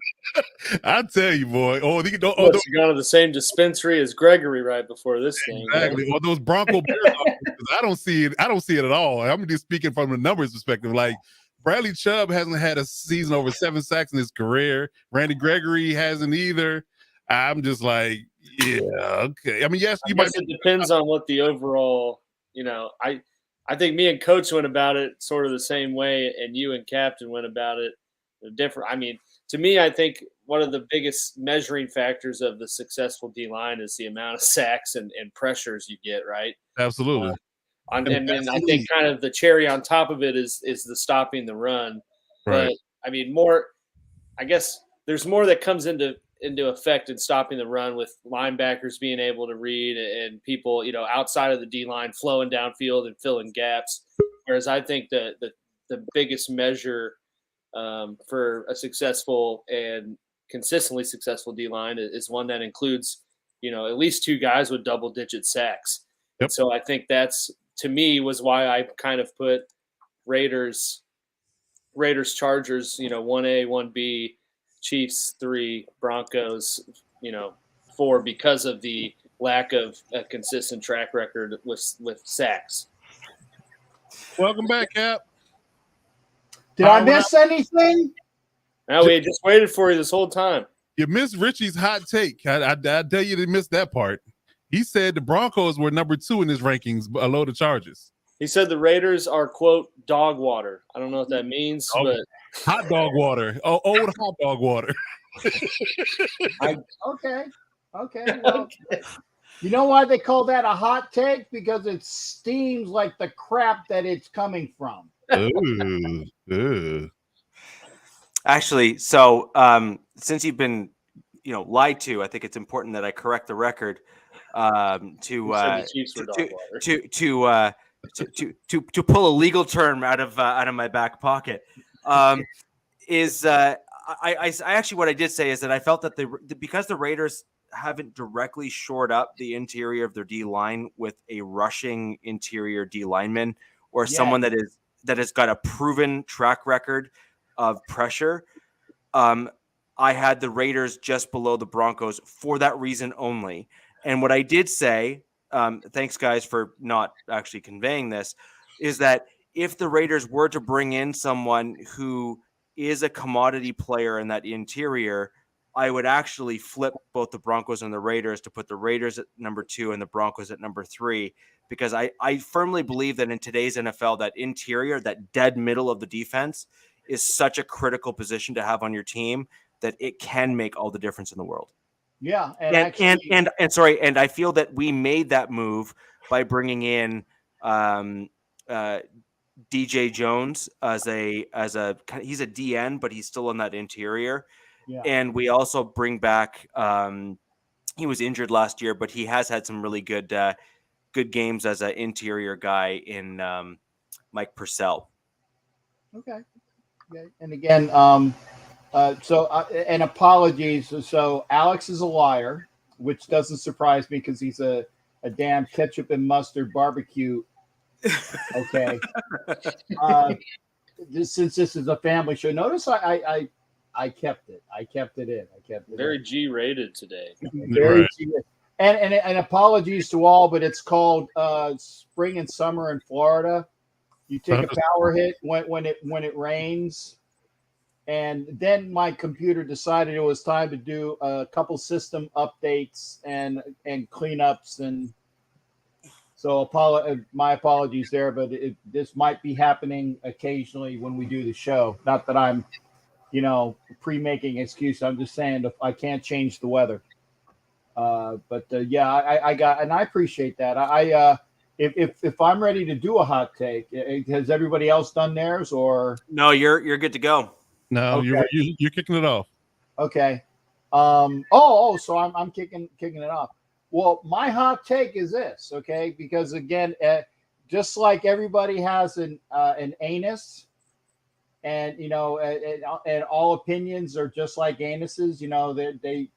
I tell you, boy. You gone to the same dispensary as Gregory right before this thing. Exactly. Right? Or those Bronco Bears. I don't see it. I don't see it at all. I'm just speaking from the numbers perspective. Like, Bradley Chubb hasn't had a season over 7 sacks in his career. Randy Gregory hasn't either. I'm just like, yeah, okay. I mean, yes, it depends on what the overall. I think me and Coach went about it sort of the same way, and you and Captain went about it different. I mean, to me, I think one of the biggest measuring factors of the successful D-line is the amount of sacks and pressures you get, right? Absolutely. And then I think kind of the cherry on top of it is the stopping the run. Right. But, I mean, I guess there's more that comes into effect in stopping the run, with linebackers being able to read and people, outside of the D-line flowing downfield and filling gaps. Whereas I think the biggest measure for a successful and consistently successful D-line is one that includes, at least 2 guys with double-digit sacks. Yep. So I think that's, to me, was why I kind of put Raiders, Chargers, 1A, 1B, Chiefs 3, Broncos, 4, because of the lack of a consistent track record with sacks. Welcome back, Cap. Did I miss anything? No, we had just waited for you this whole time. You missed Richie's hot take. I tell you to miss that part. He said the Broncos were number 2 in his rankings below the Chargers. He said the Raiders are, quote, dog water. I don't know what that means, but hot dog water. Oh, old hot dog water. Okay. Well, You know why they call that a hot take? Because it steams like the crap that it's coming from. Ooh. Actually, so since you've been, lied to, I think it's important that I correct the record You said the Chiefs were dog water. to pull a legal term out of my back pocket. I actually, what I did say is that I felt that because the Raiders haven't directly shored up the interior of their D line with a rushing interior D lineman or someone that has got a proven track record of pressure. I had the Raiders just below the Broncos for that reason only. And what I did say, thanks guys for not actually conveying this, is that if the Raiders were to bring in someone who is a commodity player in that interior, I would actually flip both the Broncos and the Raiders to put the Raiders at number 2 and the Broncos at number 3, because I firmly believe that in today's NFL, that interior, that dead middle of the defense, is such a critical position to have on your team that it can make all the difference in the world. Yeah, and I feel that we made that move by bringing in DJ Jones as a he's a DN, but he's still in that interior. Yeah. And we also bring back he was injured last year, but he has had some really good games as an interior guy in Mike Purcell. Okay. And again, and apologies. So Alex is a liar, which doesn't surprise me because he's a damn ketchup and mustard barbecue. Okay. Since this is a family show, notice I kept it. I kept it in. Very G-rated today. Very Right. G-rated. And apologies to all, but it's called spring and summer in Florida. You take a power hit when it rains. And then my computer decided it was time to do a couple system updates and cleanups. And so my apologies there, but this might be happening occasionally when we do the show. Not that I'm, pre-making excuse. I'm just saying I can't change the weather. I got, and I appreciate that. If I'm ready to do a hot take, has everybody else done theirs or? No, you're good to go. No, Okay. you're kicking it off. Okay. So I'm kicking it off. Well, my hot take is this, okay? Because again, just like everybody has an anus, and and all opinions are just like anuses.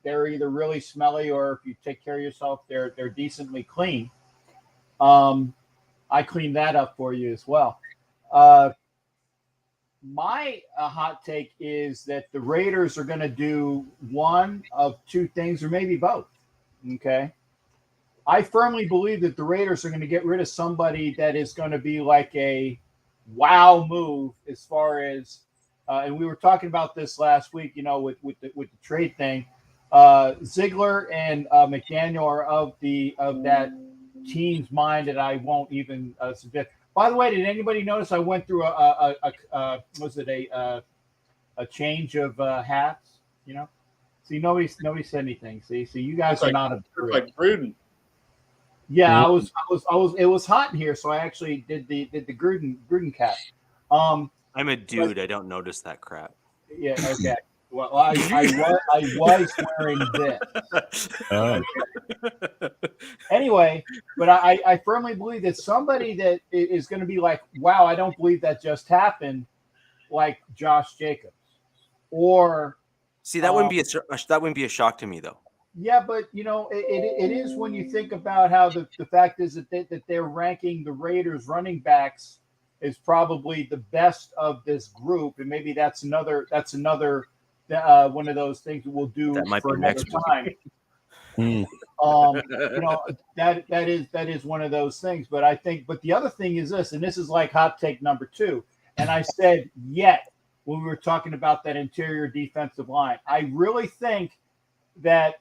They're either really smelly or if you take care of yourself, they're decently clean. I clean that up for you as well. My hot take is that the Raiders are going to do one of two things, or maybe both. Okay. I firmly believe that the Raiders are going to get rid of somebody that is going to be like a wow move as far as, and we were talking about this last week, with the trade thing. Ziegler and McDaniel are of that team's mind that I won't even suggest. By the way, did anybody notice I went through a change of hats? See, nobody said anything. See, so you guys are not like Gruden. Yeah, I was. It was hot in here, so I actually did the Gruden cap. I'm a dude. I don't notice that crap. Yeah. Okay. Well, I was wearing this. Anyway, but I firmly believe that somebody that is going to be like, wow, I don't believe that just happened, like Josh Jacobs, or see that wouldn't be a shock to me though. Yeah, but it is when you think about how the fact is that they're ranking the Raiders running backs is probably the best of this group, and maybe that's another one of those things that we'll do for another time. That is one of those things. But I think, the other thing is this, and this is like hot take number 2. And I said yet when we were talking about that interior defensive line, I really think that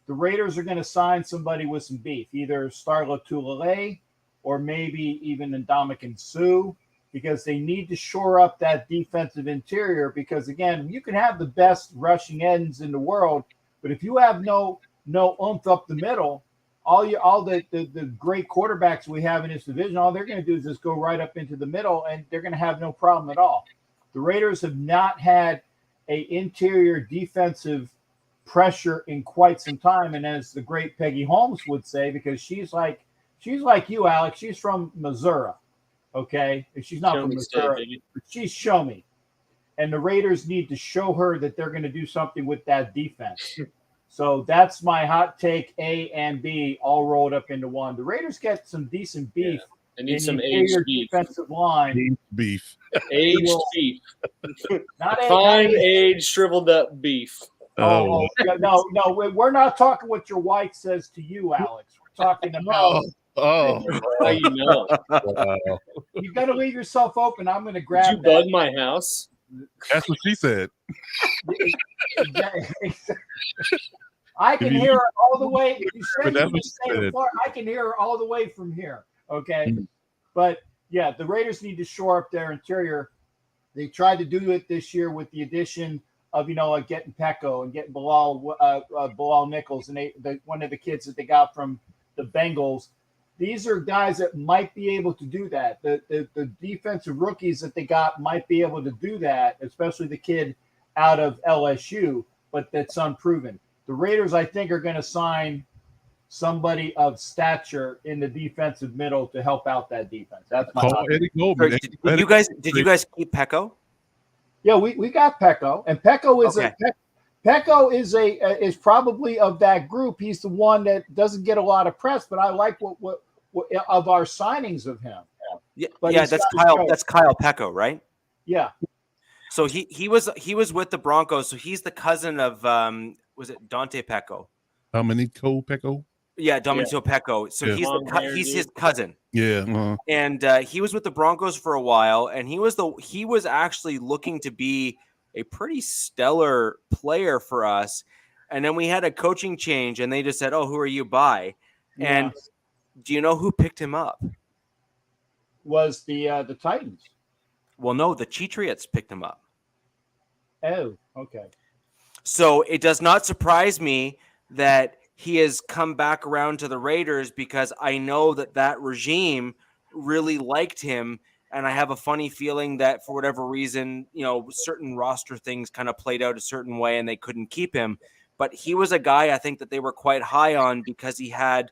the Raiders are going to sign somebody with some beef, either Starla Tulele or maybe even Ndamukong Suh, because they need to shore up that defensive interior. Because again, you can have the best rushing ends in the world, but if you have no oomph up the middle, all the great quarterbacks we have in this division, all they're going to do is just go right up into the middle, and they're going to have no problem at all. The Raiders have not had a interior defensive pressure in quite some time, and as the great Peggy Holmes would say, because she's like you, Alex. She's from Missouri, okay? And she's not from Missouri, but she's show me. And the Raiders need to show her that they're going to do something with that defense. So that's my hot take, A and B, all rolled up into one. The Raiders get some decent beef. They need some aged beef. Defensive line. Beef. Aged beef. Not fine aged, shriveled up beef. No, we're not talking what your wife says to you, Alex. We're talking about. How you know? You got to leave yourself open. I'm going to grab. Did you bug my house? That's what she said. I can hear her all the way. I can hear her all the way from here. Okay, but yeah, the Raiders need to shore up their interior. They tried to do it this year with the addition of getting Pecco and getting Bilal Nichols and one of the kids that they got from the Bengals. These are guys that might be able to do that. The defensive rookies that they got might be able to do that, especially the kid out of LSU, but that's unproven. The Raiders, I think, are going to sign somebody of stature in the defensive middle to help out that defense. That's my Eddie Goldman. Did you guys keep Pecco? Yeah, we got Pecco, and Pecco is Pecco is probably of that group. He's the one that doesn't get a lot of press, but I like what of our signings of him. Yeah, that's Kyle. That's Kyle Pecco, right? Yeah. So he was with the Broncos. So he's the cousin of was it Dante Pecco? Domenico Pecco. Yeah, Domenico Pecco. So he's his cousin. Yeah. Uh-huh. And he was with the Broncos for a while, and he was actually looking to be a pretty stellar player for us. And then we had a coaching change, and they just said, "Oh, who are you by?" Yeah. And do you know who picked him up? Was the Titans? Well, no, the Patriots picked him up. Oh, okay. So it does not surprise me that he has come back around to the Raiders, because I know that regime really liked him. And I have a funny feeling that for whatever reason, certain roster things kind of played out a certain way and they couldn't keep him. But he was a guy I think that they were quite high on because he had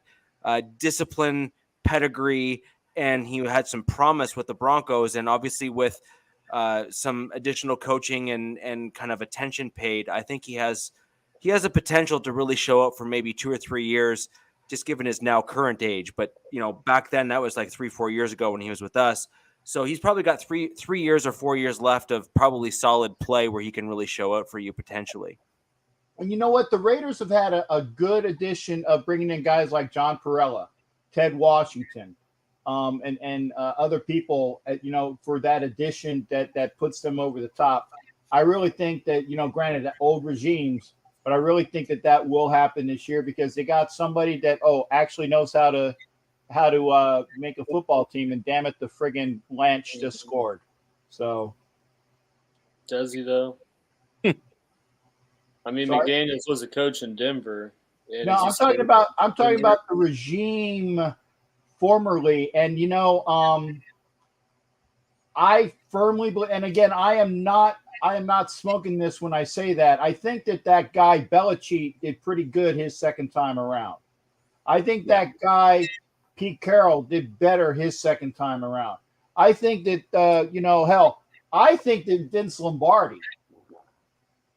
discipline, pedigree, and he had some promise with the Broncos. And obviously with some additional coaching and kind of attention paid, I think he has a potential to really show up for maybe 2 or 3 years, just given his now current age. But, back then that was like 3-4 years ago when he was with us. So he's probably got 3 years or 4 years left of probably solid play where he can really show up for you potentially. And you know what? The Raiders have had a good addition of bringing in guys like John Perella, Ted Washington, and other people, for that addition that puts them over the top. I really think that, granted, old regimes, but I really think that will happen this year because they got somebody that actually knows how to make a football team, and damn it, the friggin' Lynch just scored. So does he though? I mean, sorry? McDaniels was a coach in Denver. No, I'm talking about the regime formerly, and I firmly believe. And again, I am not smoking this when I say that. I think that guy Belichick did pretty good his second time around. I think that guy Pete Carroll did better his second time around. I think that I think that Vince Lombardi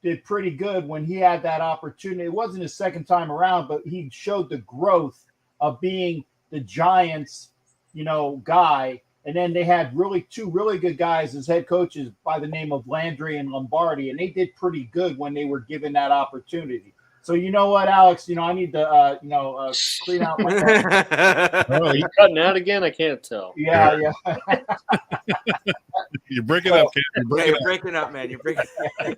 did pretty good when he had that opportunity. It wasn't his second time around, but he showed the growth of being the Giants, guy. And then they had two really good guys as head coaches by the name of Landry and Lombardi, and they did pretty good when they were given that opportunity. So you know what, Alex? I need to clean out my. Oh, you cutting out again? I can't tell. Yeah. You're breaking up, kid. You're breaking up, man. You're breaking up.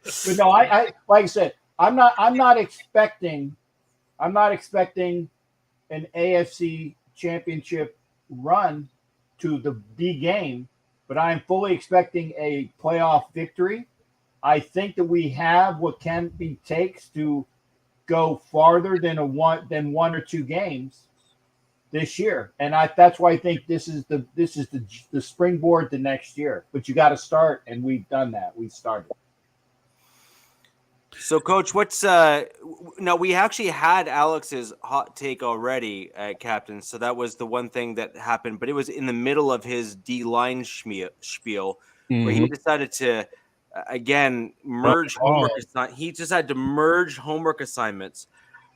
But no, I like I said, I'm not expecting an AFC championship run to the B game, but I'm fully expecting a playoff victory. I think that we have what can be takes to go farther than one or two games this year, and that's why I think this is the springboard to next year. But you got to start, and we've done that. We started. So, Coach, what's now? We actually had Alex's hot take already, Captain. So that was the one thing that happened, but it was in the middle of his D-line spiel, where he decided to again merge homework. He decided to merge homework assignments,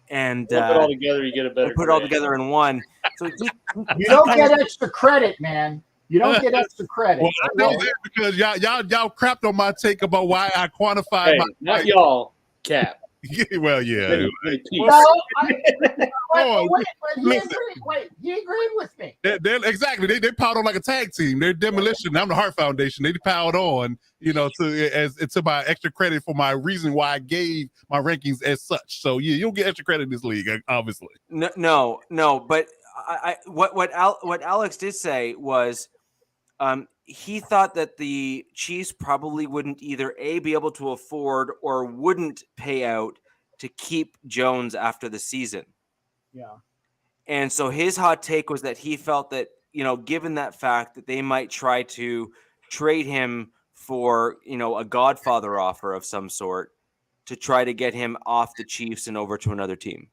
and put it all together. You get a better. Put it all together in one. So you don't get extra credit, man. You don't get extra credit. Well, I know that because y'all crapped on my take about why I quantified my. Not y'all, Cap. Well, yeah. He agreed with me. Exactly. They piled on like a tag team. They're demolition. I'm the Heart Foundation. They piled on, to my extra credit for my reason why I gave my rankings as such. So yeah, you'll get extra credit in this league, obviously. No. But what Alex did say was, he thought that the Chiefs probably wouldn't either be able to afford or wouldn't pay out to keep Jones after the season. Yeah. And so his hot take was that he felt that, given that fact, that they might try to trade him for, a Godfather offer of some sort to try to get him off the Chiefs and over to another team.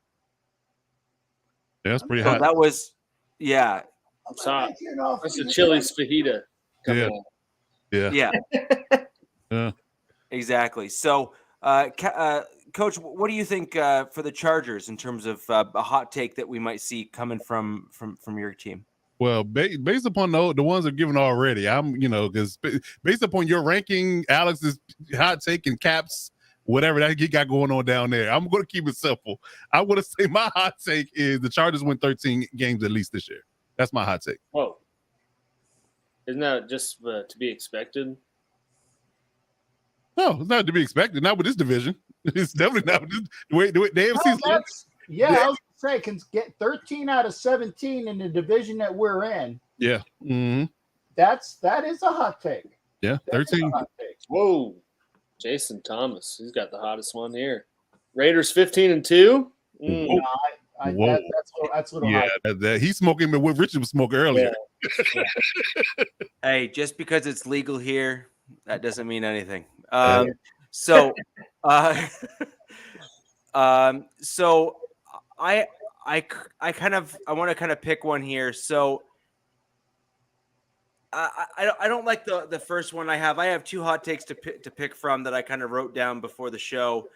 Yeah, that's pretty so hot. That was, yeah. That's a Chili's fajita. Yeah. Yeah. Exactly. So, Coach, what do you think for the Chargers in terms of a hot take that we might see coming from your team? Well, based upon the ones I've given already, because based upon your ranking, Alex's hot take and Cap's whatever that he got going on down there, I'm going to keep it simple. I want to say my hot take is the Chargers win 13 games at least this year. That's my hot take. Whoa. Isn't that just to be expected? No, it's not to be expected. Not with this division. It's definitely not. The way the AFC's I was going to say, can get 13 out of 17 in the division that we're in. Yeah. Mm-hmm. That is a hot take. Yeah, 13. Whoa. Jason Thomas. He's got the hottest one here. Raiders 15-2. No, that's a little high. Yeah, he's smoking what Richard was smoking earlier. Yeah. Hey, just because it's legal here, that doesn't mean anything. So I want to kind of pick one here. So I don't like the first one I have. I have two hot takes to pick from that I kind of wrote down before the show.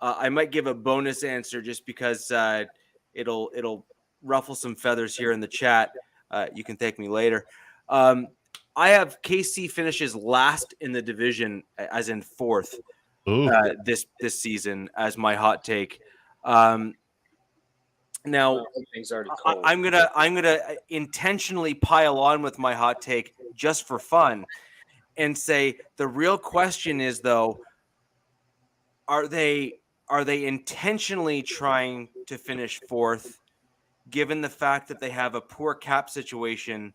I might give a bonus answer just because it'll ruffle some feathers here in the chat. You can thank me later. I have KC finishes last in the division, as in fourth, this season as my hot take. Now I'm gonna intentionally pile on with my hot take just for fun, and say the real question is though, are they intentionally trying to finish fourth, given the fact that they have a poor cap situation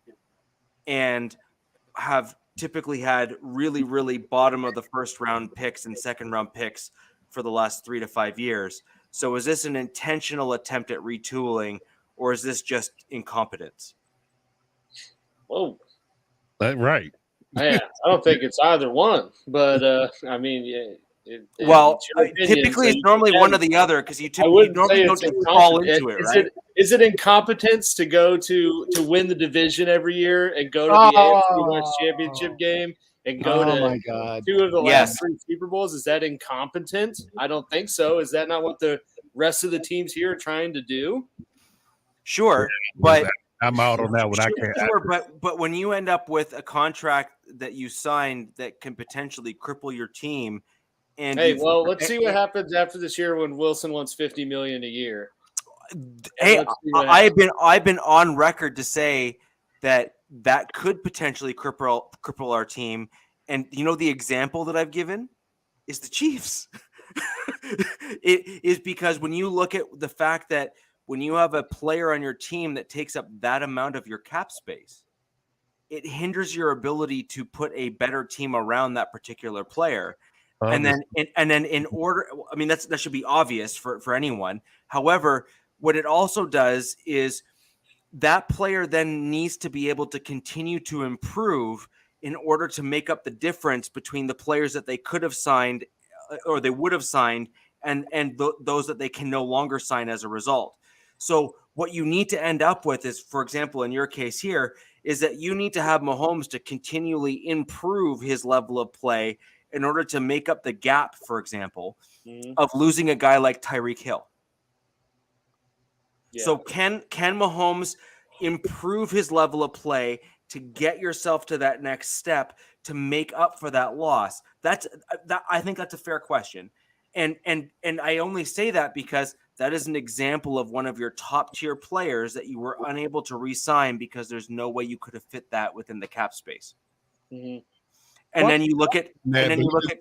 and have typically had really, really bottom of the first round picks and second round picks for the last 3 to 5 years? So is this an intentional attempt at retooling, or is this just incompetence? Whoa. That's right. Yeah, I don't think it's either one, but I mean, typically it's normally one or the other, because you normally don't fall into it, right? Is it incompetence to go to win the division every year and go to the AFC West championship game and go to 2 of the last 3 Super Bowls? Is that incompetent? I don't think so. Is that not what the rest of the teams here are trying to do? Sure, but I'm out on that one. I can't. Sure, but when you end up with a contract that you signed that can potentially cripple your team, and let's see what happens after this year when Wilson wants $50 million a year. Hey, I've been on record to say that could potentially cripple our team, and the example that I've given is the Chiefs. It is because when you look at the fact that when you have a player on your team that takes up that amount of your cap space, it hinders your ability to put a better team around that particular player. And then in order, I mean, that should be obvious for anyone. However, what it also does is that player then needs to be able to continue to improve in order to make up the difference between the players that they could have signed or they would have signed and those that they can no longer sign as a result. So what you need to end up with is, for example, in your case here, is that you need to have Mahomes to continually improve his level of play in order to make up the gap, for example, of losing a guy like Tyreek Hill. Yeah. So can Mahomes improve his level of play to get yourself to that next step to make up for that loss? I think that's a fair question. And I only say that because that is an example of one of your top tier players that you were unable to re-sign because there's no way you could have fit that within the cap space. Mm-hmm. And then you look at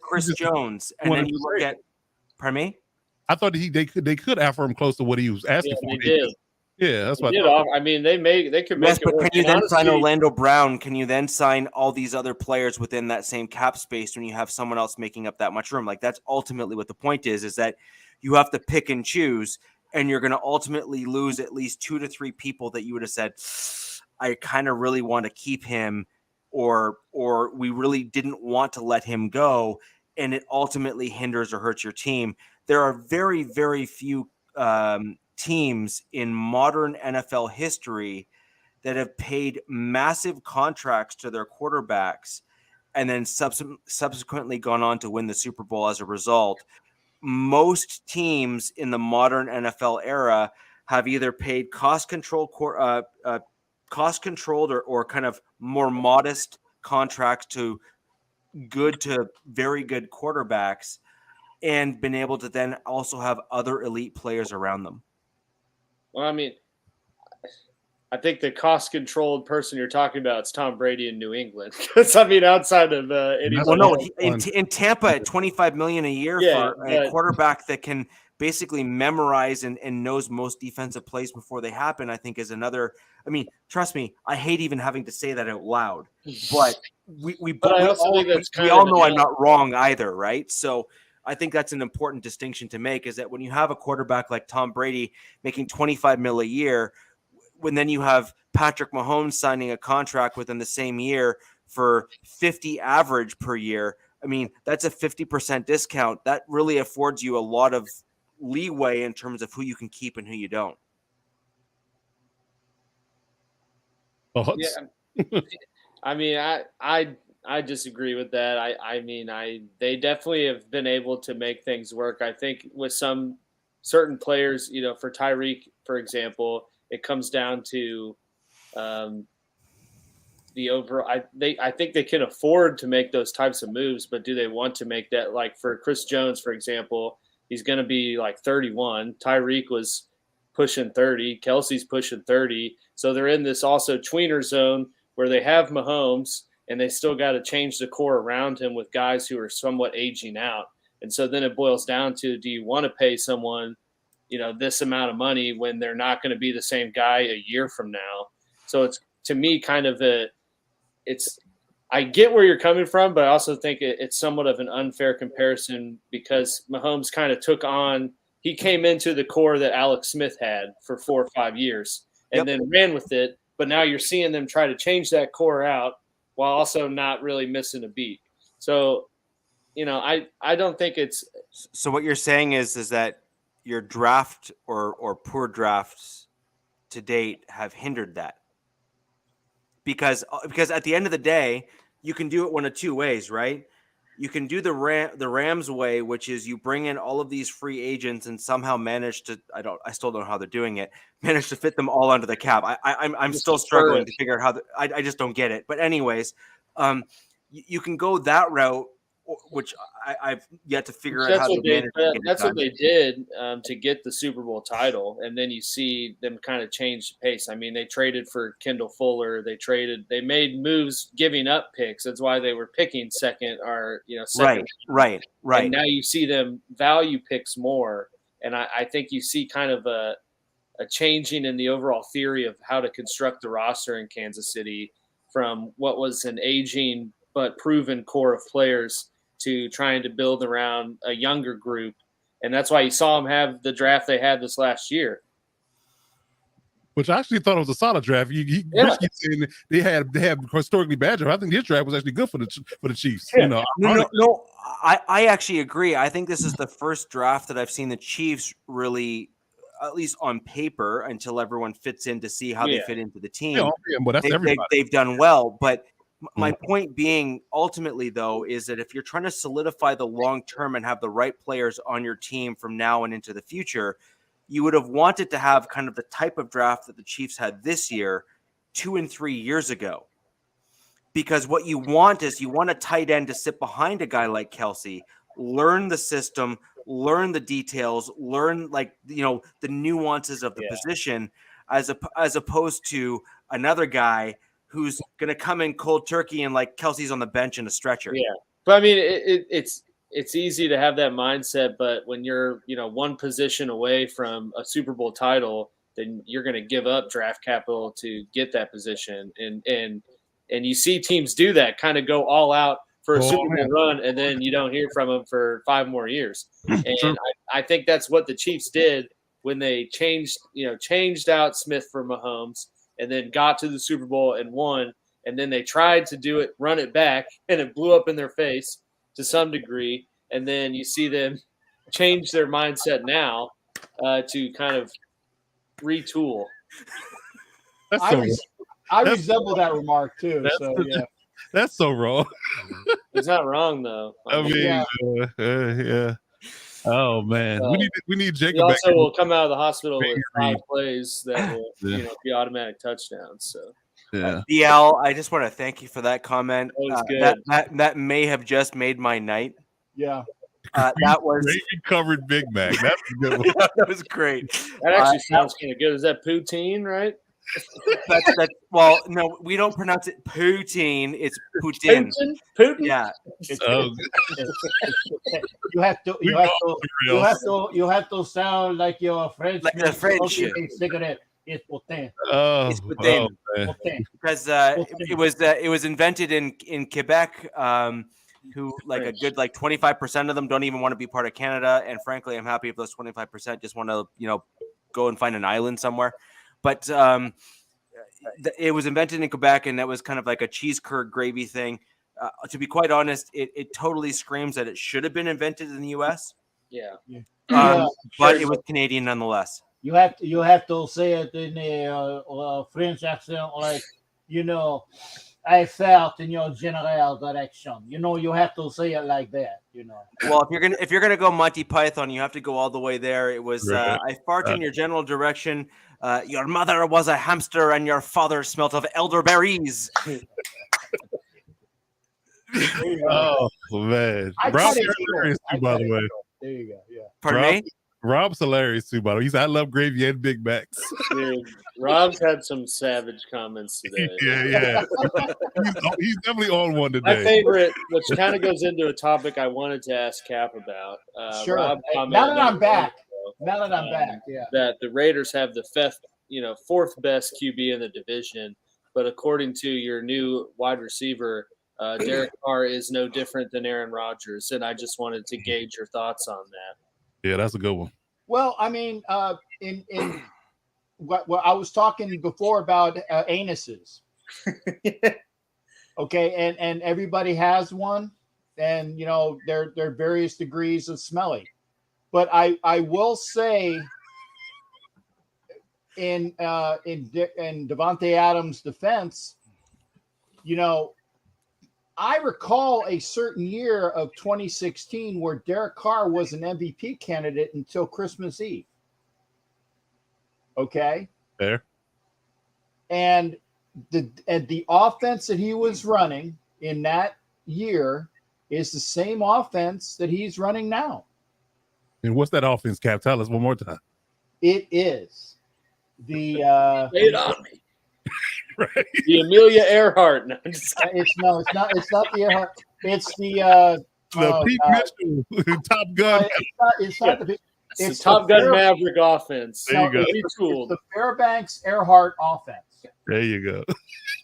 Chris Jones, and then you look at, pardon me? I thought they could offer him close to what he was asking for. They did. Yeah, that's what I mean, they could make it work. Can you then sign Orlando Brown? Can you then sign all these other players within that same cap space when you have someone else making up that much room? Like, that's ultimately what the point is that you have to pick and choose, and you're going to ultimately lose at least 2 to 3 people that you would have said, I kind of really want to keep him, or we really didn't want to let him go, and it ultimately hinders or hurts your team. There are very, very few teams in modern NFL history that have paid massive contracts to their quarterbacks and then subsequently gone on to win the Super Bowl as a result. Most teams in the modern NFL era have either paid cost-controlled or kind of more modest contracts to good to very good quarterbacks, and been able to then also have other elite players around them. Well, I mean, I think the cost-controlled person you're talking about is Tom Brady in New England. Because I mean, outside of in Tampa at $25 million a year for a quarterback that can basically memorize and knows most defensive plays before they happen, I think is another. I mean, trust me, I hate even having to say that out loud, but we all know I'm not wrong either, right? So I think that's an important distinction to make, is that when you have a quarterback like Tom Brady making $25 million a year, when then you have Patrick Mahomes signing a contract within the same year for 50 average per year, I mean, that's a 50% discount. That really affords you a lot of leeway in terms of who you can keep and who you don't. Yeah. I mean, I disagree with that. I mean, they definitely have been able to make things work. I think with some certain players, for Tyreek, for example, it comes down to the overall. I think they can afford to make those types of moves, but do they want to make that? Like for Chris Jones, for example, he's going to be like 31. Tyreek was pushing 30. Kelsey's pushing 30. So they're in this also tweener zone where they have Mahomes, and they still got to change the core around him with guys who are somewhat aging out. And so then it boils down to, do you want to pay someone, this amount of money when they're not going to be the same guy a year from now? So it's, to me, kind of I get where you're coming from, but I also think it's somewhat of an unfair comparison because Mahomes kind of he came into the core that Alex Smith had for 4 or 5 years and then ran with it. But now you're seeing them try to change that core out while also not really missing a beat. So, I don't think it's. So what you're saying is that your draft or poor drafts to date have hindered that. Because at the end of the day, you can do it one of two ways, right? You can do the Rams way, which is you bring in all of these free agents and somehow manage to I still don't know how they're doing it. Manage to fit them all under the cap. I'm still struggling to figure out how I just don't get it. But anyways, you can go that route, which I've yet to figure out how to manage. That's what they did to get the Super Bowl title, and then you see them kind of change the pace. I mean, they traded for Kendall Fuller. They made moves giving up picks. That's why they were picking second or second. Right. And now you see them value picks more, and I think you see kind of a changing in the overall theory of how to construct the roster in Kansas City from what was an aging but proven core of players to trying to build around a younger group. And that's why you saw them have the draft they had this last year. Which I actually thought it was a solid draft. Rich keeps saying they have historically bad draft. I think this draft was actually good for the Chiefs. Yeah. You know, No, I actually agree. I think this is the first draft that I've seen the Chiefs really, at least on paper, until everyone fits in to see how they fit into the team. But that's everybody. They've done well. But my point being, ultimately, though, is that if you're trying to solidify the long term and have the right players on your team from now and into the future, you would have wanted to have kind of the type of draft that the Chiefs had this year 2 and 3 years ago. Because what you want is you want a tight end to sit behind a guy like Kelsey, learn the system, learn the details, learn the nuances of the position, as opposed to another guy who's going to come in cold turkey and like Kelsey's on the bench in a stretcher. Yeah. But I mean, it's easy to have that mindset, but when you're, one position away from a Super Bowl title, then you're going to give up draft capital to get that position. And you see teams do that, kind of go all out for a Super Bowl run, and then you don't hear from them for 5 more years. And I think that's what the Chiefs did when they changed out Smith for Mahomes and then got to the Super Bowl and won. And then they tried to run it back, and it blew up in their face to some degree. And then you see them change their mindset now to kind of retool. I resemble that remark too. That's so wrong. It's not wrong though. I mean, yeah. Oh man, we need Jacob. He also will come out of the hospital with 5 plays that will be automatic touchdowns. So. Yeah. DL, I just want to thank you for that comment. That was good. That may have just made my night. Yeah. That was gravy covered Big Mac. That's a good one. That was great. That actually sounds kind of good. Is that poutine, right? That's well, no, we don't pronounce it poutine. It's Putin. Putin? Yeah. You have to sound like you're French. Like the French. Cigarette. It's Putin. It's Putin. Because it was invented in Quebec. Who like a good 25% of them don't even want to be part of Canada, and frankly, I'm happy if those 25% just want to go and find an island somewhere. But it was invented in Quebec, and that was kind of like a cheese curd gravy thing. To be quite honest, it totally screams that it should have been invented in the U.S. Yeah. But it was Canadian nonetheless. You have to say it in a French accent, I felt in your general direction. You have to say it like that. Well, if you're gonna go Monty Python, you have to go all the way there. It was I fart in your general direction. Your mother was a hamster, and your father smelt of elderberries. Oh man, Rob's hilarious too, by the way. There you go. Yeah. Pardon me? Rob's hilarious too, by the way. He's I love gravy and Big Macs. Dude, Rob's had some savage comments today. Yeah. he's definitely on one today. My favorite, which kind of goes into a topic I wanted to ask Cap about. Sure. Rob now that I'm back, yeah. That the Raiders have the fourth best QB in the division, but according to your new wide receiver, Derek Carr is no different than Aaron Rodgers, and I just wanted to gauge your thoughts on that. Yeah, that's a good one. Well, I mean, in what I was talking before about anuses. Okay, and everybody has one, and there are various degrees of smelly. But I will say, in Devontae Adams' defense, I recall a certain year of 2016 where Derek Carr was an MVP candidate until Christmas Eve. Okay. Fair. And the offense that he was running in that year is the same offense that he's running now. And what's that offense, Cap? Tell us one more time. It is the Lay it on me. Right. The Amelia Earhart. No, it's not the Earhart. It's the Pete Mitchell Top Gun. It's not the. It's the Top Gun Maverick offense. There you go. It's the Fairbanks Earhart offense. There you go.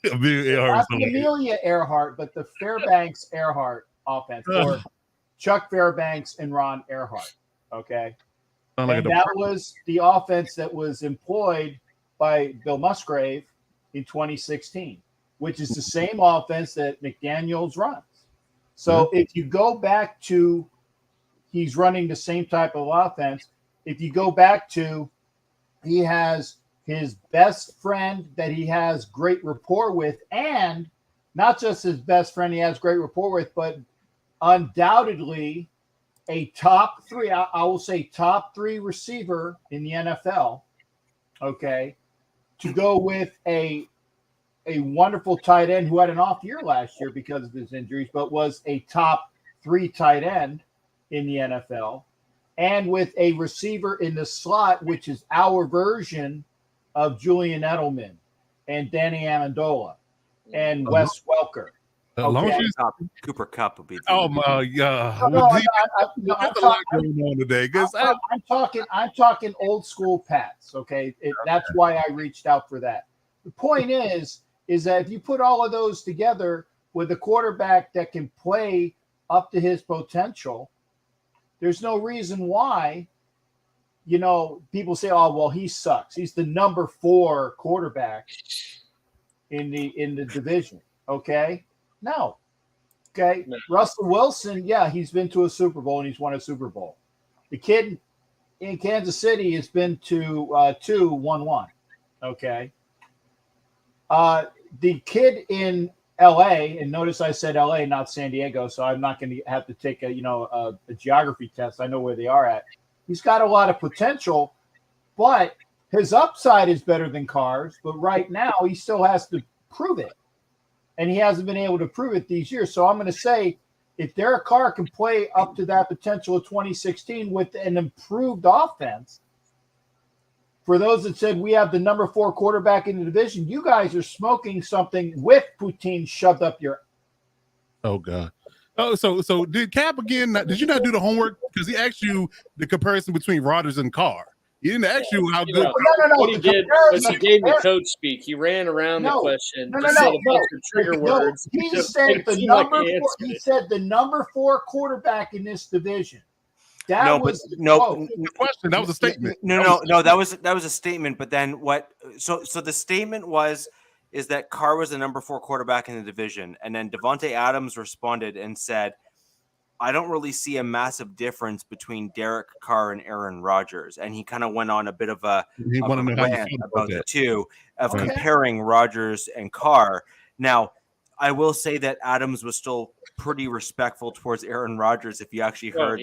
Not the Amelia Earhart, but the Fairbanks Earhart offense. Chuck Fairbanks, and Ron Earhart. Okay. Sound like And a that was the offense that was employed by Bill Musgrave in 2016, which is the same offense that McDaniels runs. So if you go back to, he's running the same type of offense. If you go back to, he has his best friend that he has great rapport with, and not just his best friend he has great rapport with, but undoubtedly a top three, I will say top three receiver in the NFL, okay, to go with a wonderful tight end who had an off year last year because of his injuries, but was a top 3 tight end in the NFL, and with a receiver in the slot, which is our version of Julian Edelman and Danny Amendola and Wes Welker. As long as Cooper Kupp would be. Oh my God! I'm a lot going on today. I'm talking old school Pats. Okay, that's why I reached out for that. The point is that if you put all of those together with a quarterback that can play up to his potential, there's no reason why. People say, "Oh, well, he sucks. He's the number 4 quarterback in the division." Okay. No. Okay. No. Russell Wilson, yeah, he's been to a Super Bowl and he's won a Super Bowl. The kid in Kansas City has been to 2 1-1. Okay. The kid in LA, and notice I said LA, not San Diego, so I'm not going to have to take a geography test. I know where they are at. He's got a lot of potential, but his upside is better than Carr's. But right now, he still has to prove it. And he hasn't been able to prove it these years. So I'm going to say, if Derek Carr can play up to that potential of 2016 with an improved offense, for those that said we have the number 4 quarterback in the division, you guys are smoking something with poutine shoved up your. Oh God. Oh, so did Cap again? Did you not do the homework? Because he asked you the comparison between Rodgers and Carr. He didn't ask you how good. No. What he did was he gave me coach speak. He ran around the question. Said a bunch of trigger words. He said the number 4. He said the number 4 quarterback in this division. That was the question. That was a statement. No. That was a statement. But then what? So the statement is that Carr was the number 4 quarterback in the division, and then Devontae Adams responded and said, I don't really see a massive difference between Derek Carr and Aaron Rodgers. And he kind of went on a bit of a rant about the two of comparing Rodgers and Carr. Now, I will say that Adams was still pretty respectful towards Aaron Rodgers, if you actually heard,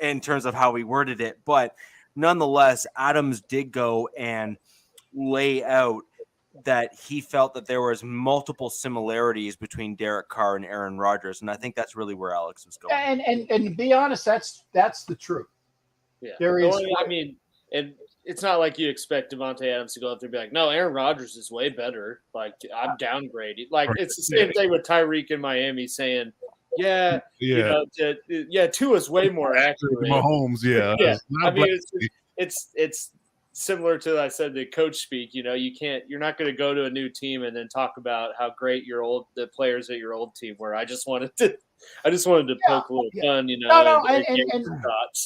in terms of how he worded it. But nonetheless, Adams did go and lay out that he felt that there was multiple similarities between Derek Carr and Aaron Rodgers, and I think that's really where Alex was going. And to be honest, that's the truth. Yeah, there is. I mean, and it's not like you expect Devontae Adams to go up there and be like, "No, Aaron Rodgers is way better." Like I'm downgraded. Like it's the same thing with Tyreek in Miami saying, Tua's way more accurate. Mahomes, yeah. I mean, it's similar to I said the coach speak. You're not going to go to a new team and then talk about how great the players at your old team were. I just wanted to poke a little fun,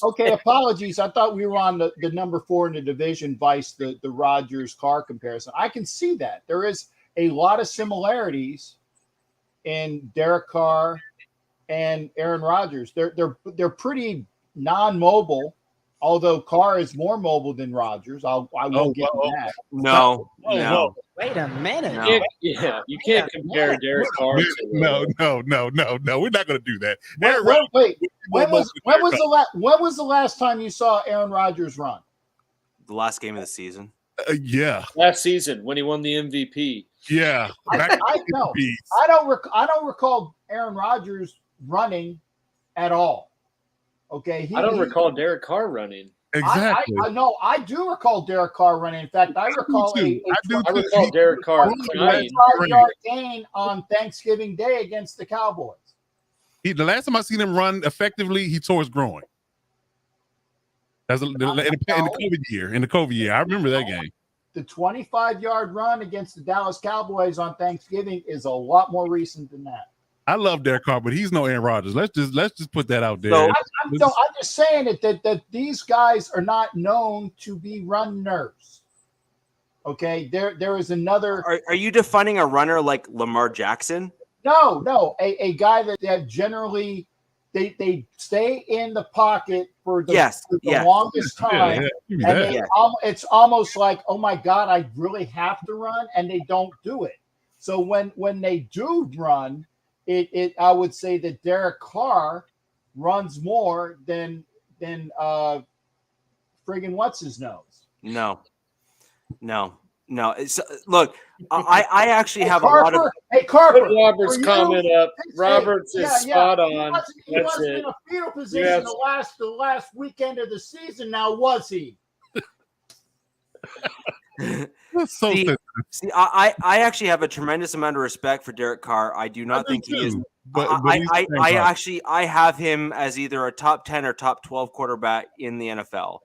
Okay, apologies. I thought we were on the number 4 in the division, vice the Rodgers Carr comparison. I can see that there is a lot of similarities in Derek Carr and Aaron Rodgers. They're pretty non-mobile. Although Carr is more mobile than Rodgers, I won't get that. No. Wait a minute. No. You can't compare Derek Carr. No. We're not going to do that. Wait. When was the last time you saw Aaron Rodgers run? The last game of the season. Last season when he won the MVP. Yeah. I don't recall Aaron Rodgers running at all. Okay, I don't recall Derek Carr running. Exactly. I do recall Derek Carr running. In fact, I recall Derek Carr running. 5-yard gain on Thanksgiving Day against the Cowboys. The last time I seen him run effectively, he tore his groin. That's in the COVID year. I remember that game. The 25-yard run against the Dallas Cowboys on Thanksgiving is a lot more recent than that. I love Derek Carr, but he's no Aaron Rodgers. Let's just put that out there. So- I'm just saying that these guys are not known to be runners. Okay, there is another. Are you defining a runner like Lamar Jackson? No, a guy that generally they stay in the pocket for the longest time, and it's almost like, oh my God, I really have to run, and they don't do it. So when they do run, I would say that Derek Carr runs more than friggin' what's his nose. No. It's, look, I actually have a lot of. Hey, Carper, Put Robert's comment up. Robert's is spot on. He wasn't in a fetal position the last weekend of the season. Now was he? That's so See, I actually have a tremendous amount of respect for Derek Carr. I do not think he is. But I have him as either a top 10 or top 12 quarterback in the NFL.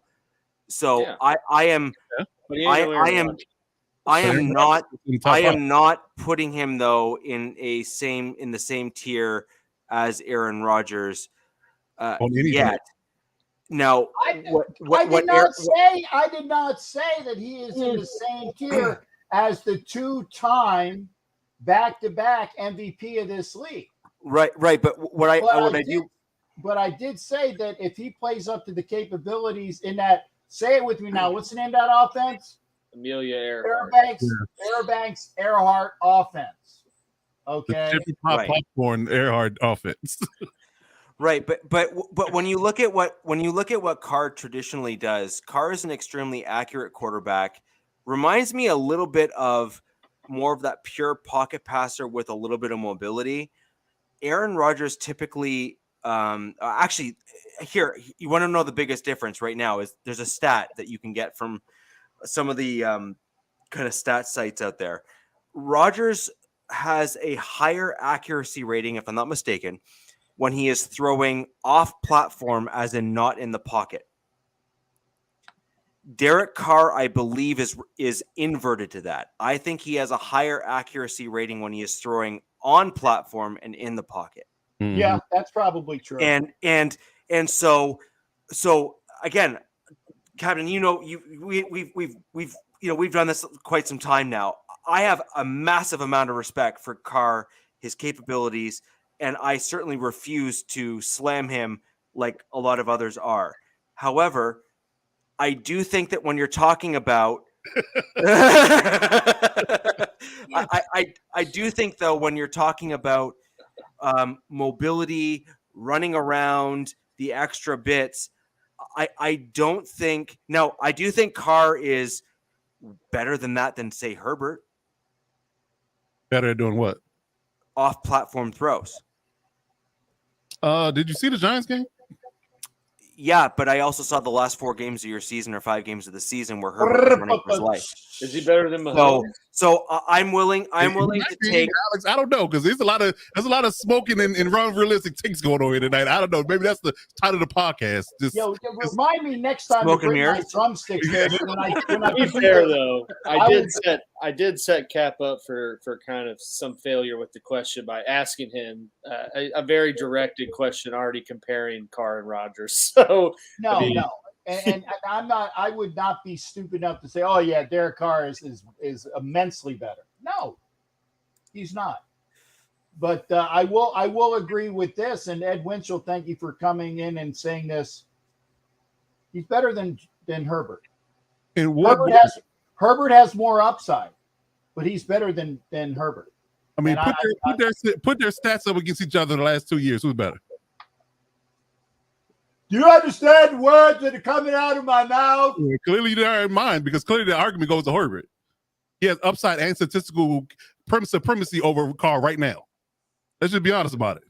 So Yeah. I am not putting him though in the same tier as Aaron Rodgers yet. Now, I did not say that he is in the same tier as the two-time back-to-back MVP of this league. Right. But But I did say that if he plays up to the capabilities in that, say it with me now. What's the name of that offense? Amelia Earhart. Earhart offense. Okay. The popcorn Earhart offense. Right, but when you look at what Carr traditionally does, Carr is an extremely accurate quarterback. Reminds me a little bit of more of that pure pocket passer with a little bit of mobility. Aaron Rodgers typically, actually, here you want to know the biggest difference right now is there's a stat that you can get from some of the kind of stat sites out there. Rodgers has a higher accuracy rating, if I'm not mistaken, when he is throwing off platform, as in not in the pocket. Derek Carr, I believe, is inverted to that. I think he has a higher accuracy rating when he is throwing on platform and in the pocket. Mm-hmm. Yeah, that's probably true. And so again, Captain, we've done this quite some time now. I have a massive amount of respect for Carr, his capabilities, and I certainly refuse to slam him like a lot of others are. However, I do think that when you're talking about I do think, though, when you're talking about mobility, running around, the extra bits, I don't think – no, I do think Carr is better than that than, say, Herbert. Better at doing what? Off-platform throws. Did you see the Giants game? Yeah, but I also saw the last 4 games of your season or 5 games of the season where Herbert was running for his life. Is he better than Mahomes? So I'm willing to take Alex. I don't know, because there's a lot of smoking and unrealistic takes going on here tonight. I don't know. Maybe that's the title of the podcast. Remind me next time to bring my drumsticks there. To be fair, though, I did set Cap up for kind of some failure with the question by asking him a very directed question, already comparing Carr and Rodgers. So no. And I'm not. I would not be stupid enough to say, "Oh yeah, Derek Carr is immensely better." No, he's not. But I will agree with this. And Ed Winchell, thank you for coming in and saying this. He's better than Herbert. And Herbert has more upside, but he's better than Herbert. I mean, put their stats up against each other the last 2 years. Who's better? Do you understand the words that are coming out of my mouth? Yeah, clearly, you don't in mind, because clearly the argument goes to Herbert. He has upside and statistical supremacy over Carr right now. Let's just be honest about it.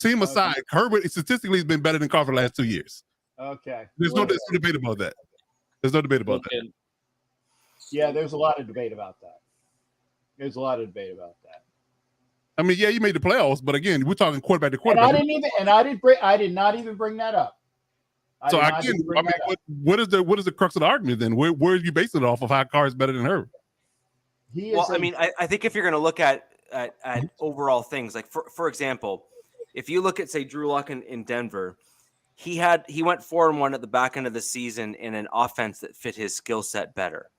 Team aside, Herbert statistically has been better than Carr for the last 2 years. Okay. There's no debate about that. There's no debate about that. Yeah, there's a lot of debate about that. I mean, yeah, you made the playoffs, but again, we're talking quarterback to quarterback. And I did not even bring that up. What is the crux of the argument then? Where are you basing it off of how Carr is better than Herbert? I think if you're going to look at at overall things. Like for example, if you look at say Drew Lock in Denver, he went 4-1 at the back end of the season in an offense that fit his skill set better.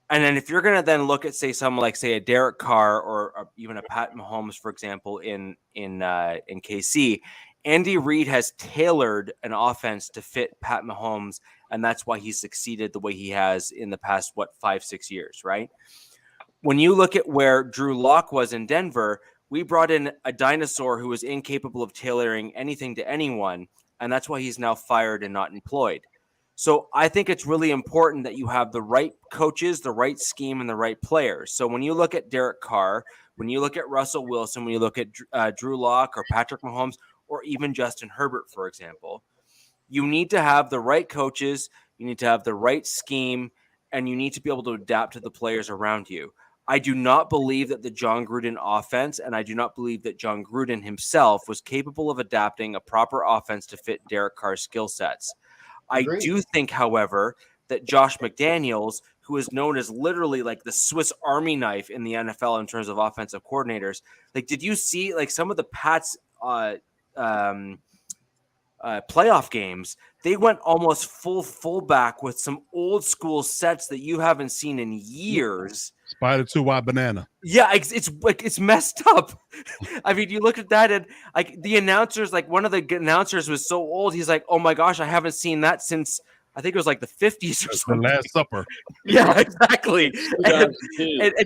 And then if you're going to then look at say someone like say a Derek Carr or even a Pat Mahomes, for example, in KC, Andy Reid has tailored an offense to fit Pat Mahomes, and that's why he succeeded the way he has in the past 5-6 years, right? When you look at where Drew Lock was in Denver, we brought in a dinosaur who was incapable of tailoring anything to anyone, and that's why he's now fired and not employed. So I think it's really important that you have the right coaches, the right scheme, and the right players. So when you look at Derek Carr, when you look at Russell Wilson, when you look at Drew Lock or Patrick Mahomes, or even Justin Herbert, for example, you need to have the right coaches, you need to have the right scheme, and you need to be able to adapt to the players around you. I do not believe that the John Gruden offense, and I do not believe that John Gruden himself was capable of adapting a proper offense to fit Derek Carr's skill sets. Agreed. I do think, however, that Josh McDaniels, who is known as literally like the Swiss Army knife in the NFL in terms of offensive coordinators, like, did you see like some of the Pats playoff games? They went almost fullback with some old school sets that you haven't seen in years. Spider 2 wide banana. Yeah, it's messed up. I mean, you look at that and like the announcers, like one of the announcers was so old. He's like, "Oh my gosh, I haven't seen that since I think it was like the 50s or something." The Last Supper. Yeah, exactly. And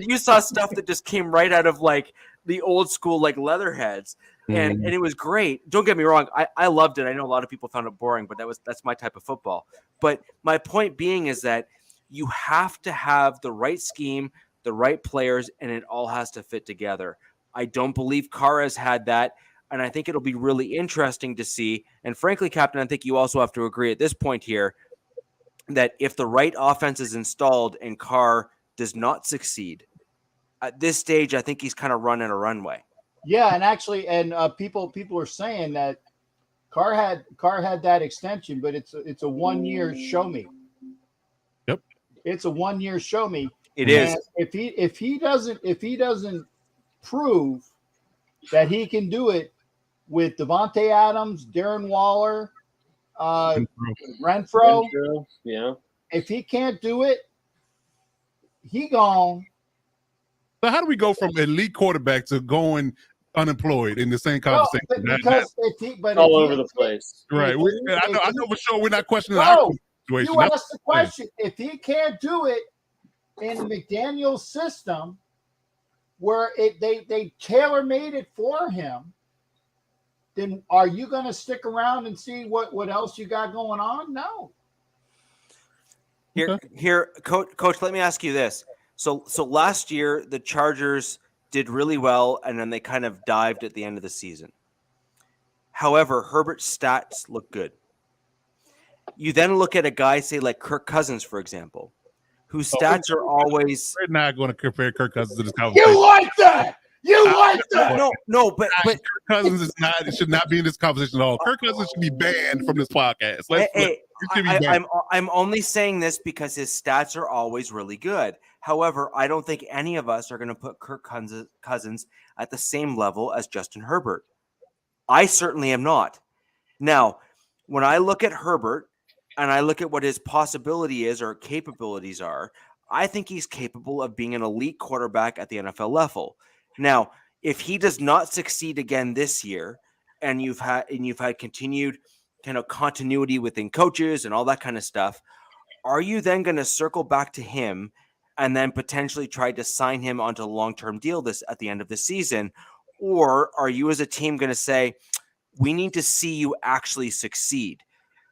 you saw stuff that just came right out of like the old school like Leatherheads, and it was great. Don't get me wrong, I loved it. I know a lot of people found it boring, but that's my type of football. But my point being is that you have to have the right scheme, the right players, and it all has to fit together. I don't believe Carr has had that, and I think it'll be really interesting to see. And frankly, Captain, I think you also have to agree at this point here that if the right offense is installed and Carr does not succeed, at this stage, I think he's kind of running a runway. Yeah, and actually, people are saying that Carr had that extension, but it's a 1 year show me. Yep, it's a 1 year show me. It is. And if he doesn't prove that he can do it with Devontae Adams, Darren Waller, Renfro, yeah. If he can't do it, he gone. So how do we go from elite quarterback to going unemployed in the same conversation? All over the place. Right. I know for sure we're not questioning our situation. You asked the question. If he can't do it in McDaniel's system, where they tailor-made it for him, then are you going to stick around and see what else you got going on? No. Here, Coach, let me ask you this. So last year, the Chargers did really well, and then they kind of dived at the end of the season. However, Herbert's stats look good. You then look at a guy, say, like Kirk Cousins, for example, whose stats are always... We're not going to compare Kirk Cousins to this conversation. You like that? No, but Kirk Cousins should not be in this conversation at all. Kirk Cousins should be banned from this podcast. I'm only saying this because his stats are always really good. However, I don't think any of us are going to put Kirk Cousins at the same level as Justin Herbert. I certainly am not. Now, when I look at Herbert and I look at what his possibility is or capabilities are, I think he's capable of being an elite quarterback at the NFL level. Now, if he does not succeed again this year, and you've had continued kind of continuity within coaches and all that kind of stuff, are you then going to circle back to him and then potentially try to sign him onto a long-term deal at the end of the season? Or are you as a team going to say, we need to see you actually succeed?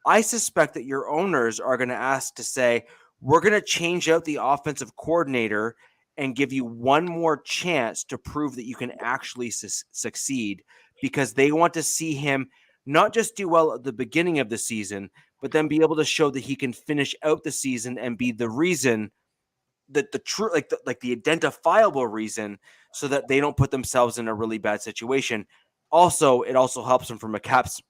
I suspect that your owners are going to ask to say, we're going to change out the offensive coordinator and give you one more chance to prove that you can actually succeed, because they want to see him not just do well at the beginning of the season, but then be able to show that he can finish out the season and be the reason, that the true, like the identifiable reason, so that they don't put themselves in a really bad situation. Also, it also helps them from a caps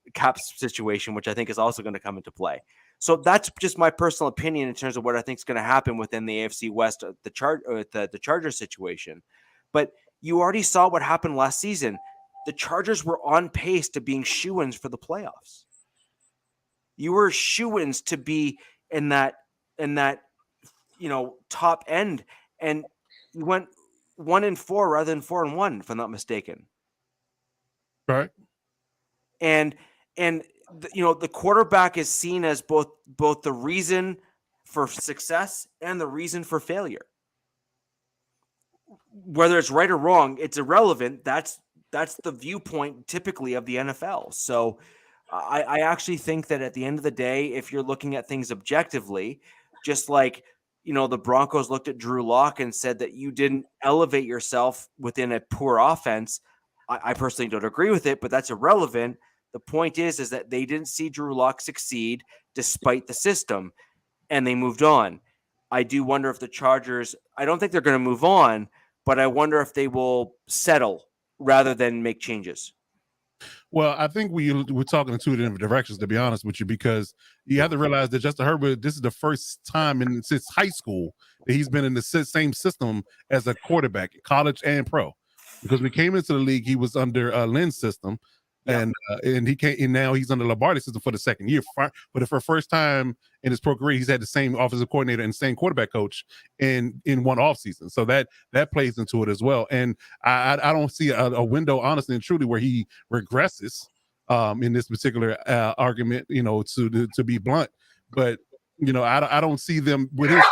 situation, which I think is also going to come into play. So that's just my personal opinion in terms of what I think is going to happen within the AFC West, the Charger situation. But You already saw what happened last season. The Chargers were on pace to being shoo-ins for the playoffs. You were shoo-ins to be in that top end, and you went 1-4 rather than 4-1, if I'm not mistaken. Right. And the quarterback is seen as both the reason for success and the reason for failure. Whether it's right or wrong, it's irrelevant. That's the viewpoint typically of the NFL. So I actually think that at the end of the day, if you're looking at things objectively, just like, the Broncos looked at Drew Lock and said that you didn't elevate yourself within a poor offense. I personally don't agree with it, but that's irrelevant. The point is that they didn't see Drew Lock succeed despite the system, and they moved on. I do wonder if the Chargers, I don't think they're going to move on, but I wonder if they will settle rather than make changes. Well, I think we're talking in two different directions, to be honest with you, because you have to realize that Justin Herbert, this is the first time since high school that he's been in the same system as a quarterback, college and pro. Because when he came into the league, he was under Lynn's system, and he came, and now he's under Lombardi's system for the second year. But for the first time in his pro career, he's had the same offensive coordinator and same quarterback coach in one offseason. So that plays into it as well. And I don't see a window, honestly and truly, where he regresses in this particular argument, to be blunt. But I don't see them with his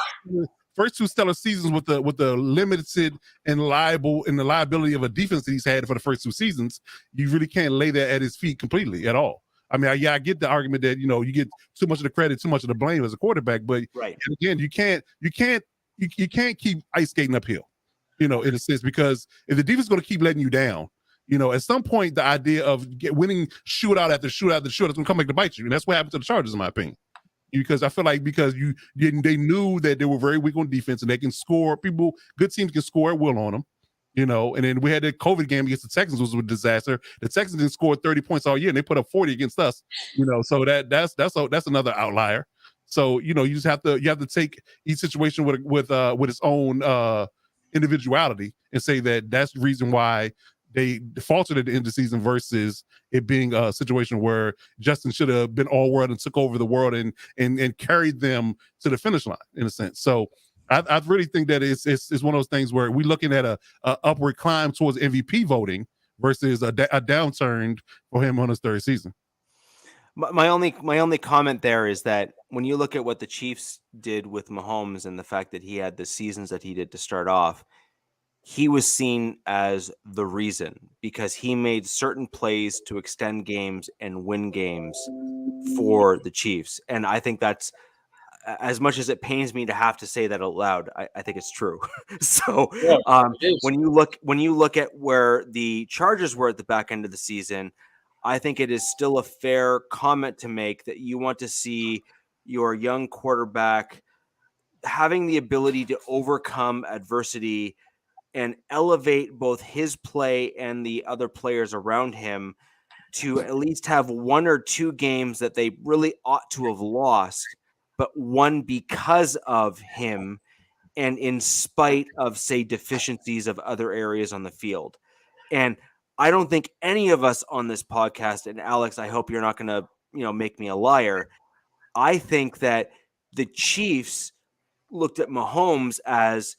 first two stellar seasons with the limited and the liability of a defense that he's had for the first two seasons. You really can't lay that at his feet completely at all. I mean, I get the argument that you get too much of the credit, too much of the blame as a quarterback, but right. Again, you can't keep ice skating uphill, in a sense, because if the defense is going to keep letting you down, at some point the idea of winning shootout after shootout after shootout is going to come back to bite you, and that's what happened to the Chargers, in my opinion. Because I feel like they knew that they were very weak on defense and they can score. Good teams can score at will on them, And then we had the COVID game against the Texans, which was a disaster. The Texans didn't score 30 points all year, and they put up 40 against us. So that's another outlier. So you just have to take each situation with its own individuality and say that that's the reason why they faltered at the end of the season versus it being a situation where Justin should have been all world and took over the world and carried them to the finish line, in a sense. So I really think that it's one of those things where we're looking at a upward climb towards MVP voting versus a downturn for him on his third season. My only comment there is that when you look at what the Chiefs did with Mahomes and the fact that he had the seasons that he did to start off, he was seen as the reason because he made certain plays to extend games and win games for the Chiefs. And I think that's, as much as it pains me to have to say that out loud, I think it's true. So when you look at where the Chargers were at the back end of the season, I think it is still a fair comment to make that you want to see your young quarterback having the ability to overcome adversity and elevate both his play and the other players around him to at least have one or two games that they really ought to have lost, but won because of him and in spite of, say, deficiencies of other areas on the field. And I don't think any of us on this podcast, and Alex, I hope you're not going to, make me a liar. I think that the Chiefs looked at Mahomes as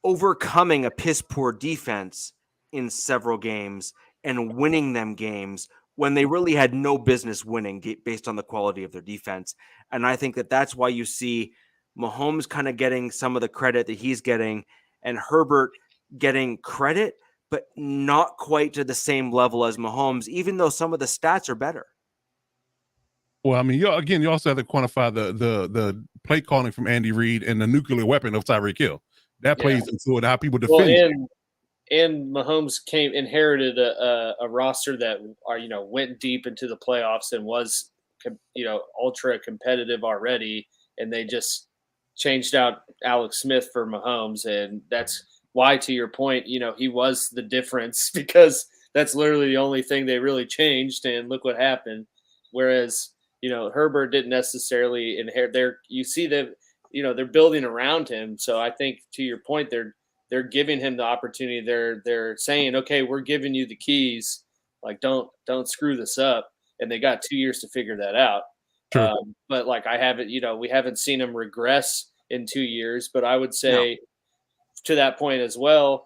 overcoming a piss poor defense in several games and winning them games when they really had no business winning based on the quality of their defense. And I think that that's why you see Mahomes kind of getting some of the credit that he's getting and Herbert getting credit, but not quite to the same level as Mahomes, even though some of the stats are better. Well, I mean, you also have to quantify the play calling from Andy Reid and the nuclear weapon of Tyreek Hill. That plays into it, how people defend. And Mahomes inherited a roster that went deep into the playoffs and was ultra competitive already, and they just changed out Alex Smith for Mahomes, and that's why, to your point, he was the difference because that's literally the only thing they really changed, and look what happened. Whereas Herbert didn't necessarily inherit. You see that they're building around him, so I think to your point, they're they're giving him the opportunity. They're saying, okay, we're giving you the keys. Like, don't screw this up. And they got 2 years to figure that out. True. But like, we haven't seen him regress in 2 years. But I would say to that point as well,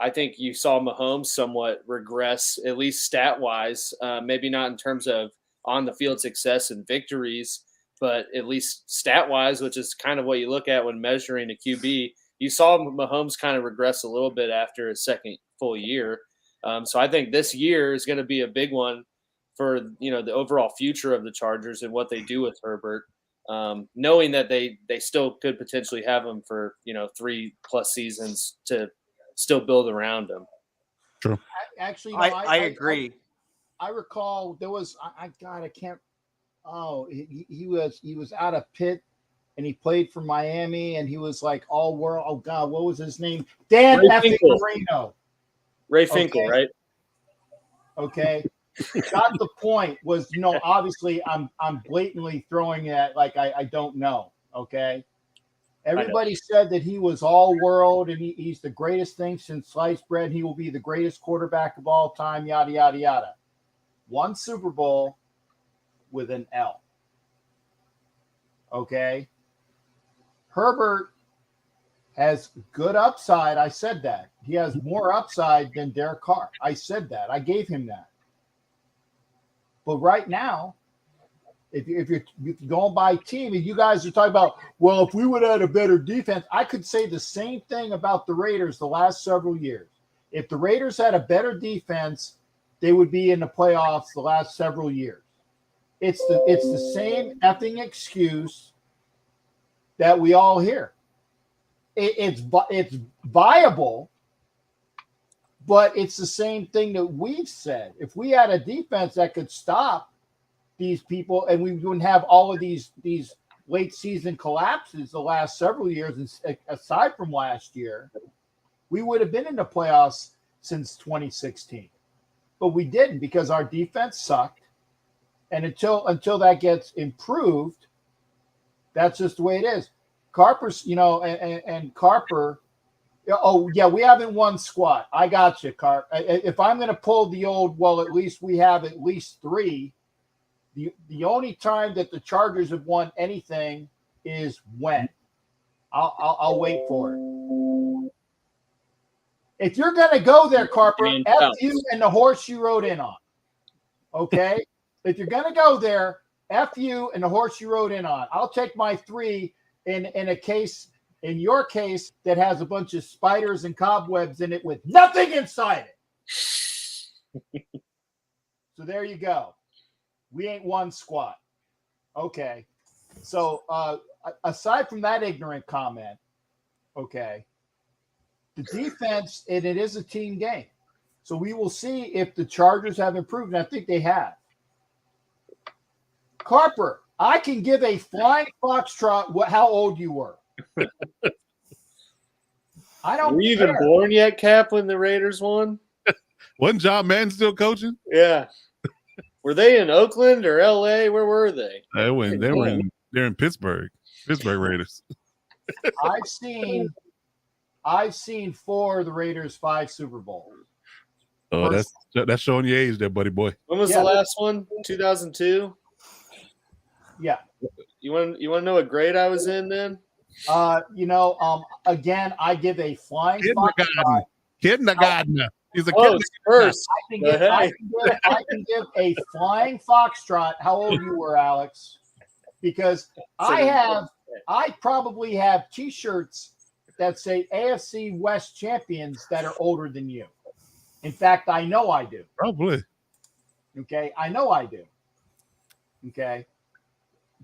I think you saw Mahomes somewhat regress, at least stat wise. Maybe not in terms of on the field success and victories, but at least stat wise, which is kind of what you look at when measuring a QB. You saw Mahomes kind of regress a little bit after his second full year. So I think this year is going to be a big one for, the overall future of the Chargers and what they do with Herbert, knowing that they still could potentially have him for, 3+ seasons to still build around him. True. Actually, I agree. I recall there was I can't. Oh, he was out of Pitt, and he played for Miami, and he was like all world. Oh God, what was his name? Dan effing Marino. Ray Finkel, right? Okay. Got the point. Was obviously I'm blatantly throwing it like I don't know. Okay. Everybody said that he was all world and he's the greatest thing since sliced bread. He will be the greatest quarterback of all time. Yada yada yada. One Super Bowl with an L. Okay. Herbert has good upside. I said that. He has more upside than Derek Carr. I said that. I gave him that. But right now, if you're going by team, and you guys are talking about, well, if we would have had a better defense, I could say the same thing about the Raiders the last several years. If the Raiders had a better defense, they would be in the playoffs the last several years. It's the same effing excuse that we all hear. It's viable, but it's the same thing that we've said. If we had a defense that could stop these people, and we wouldn't have all of these late season collapses the last several years, aside from last year, we would have been in the playoffs since 2016. But we didn't because our defense sucked. And until that gets improved, that's just the way it is. Carper's, and Carper. Oh yeah, we haven't won squat. I got you, Carp. If I'm going to pull the old, well, at least we have at least 3. The only time that the Chargers have won anything is when. I'll wait for it. If you're going to go there, Carper, F you and the horse you rode in on. Okay? If you're going to go there, F you and the horse you rode in on. I'll take my 3 in your case that has a bunch of spiders and cobwebs in it with nothing inside it. So there you go. We ain't won squat. Okay. So aside from that ignorant comment, okay, the defense, and it is a team game. So we will see if the Chargers have improved, and I think they have. Carper, I can give a flying foxtrot how old you were. I don't Were you even born yet, Cap, when the Raiders won? Wasn't John Madden still coaching? Yeah. Were they in Oakland or LA? Where were they? They're in Pittsburgh. Pittsburgh Raiders. I've seen 4 of the Raiders' 5 Super Bowls. Oh, that's showing your age there, buddy boy. When was the last one? 2002? Yeah. You want to know what grade I was in then? Again, I give a flying Kindergarten. He's a first. I can give a flying foxtrot how old you were, Alex, because I probably have T-shirts that say AFC West champions that are older than you. In fact, I know I do. Probably. Okay, I know I do. Okay,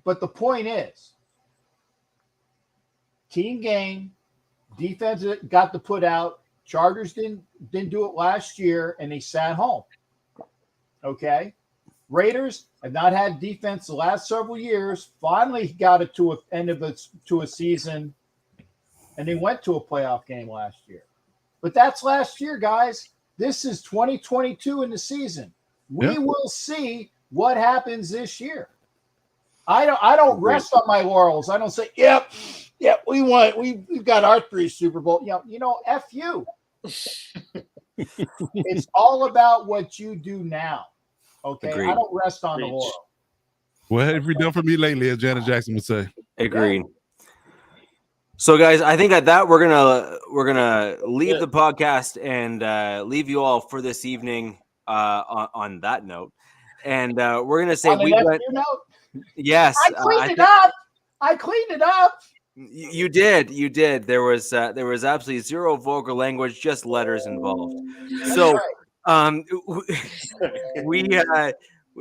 but the point is, team game, defense got to put out. Chargers didn't do it last year, and they sat home. Okay, Raiders have not had defense the last several years. Finally, got it to a season, and they went to a playoff game last year. But that's last year, guys. This is 2022 in the season. We will see what happens this year. I don't rest on my laurels. I don't say, yep, Yeah, we want. We've got our 3 Super Bowl. F you. It's all about what you do now. Okay, Agreed. I don't rest on the Preach. laurel. What have you done for me lately, as Janet Jackson would say? Agreed. So, guys, I think at that we're gonna leave the podcast and leave you all for this evening on that note, and we're gonna say we went. Yes, I cleaned it up. I cleaned it up. You did. There was absolutely zero vulgar language, just letters involved. So, we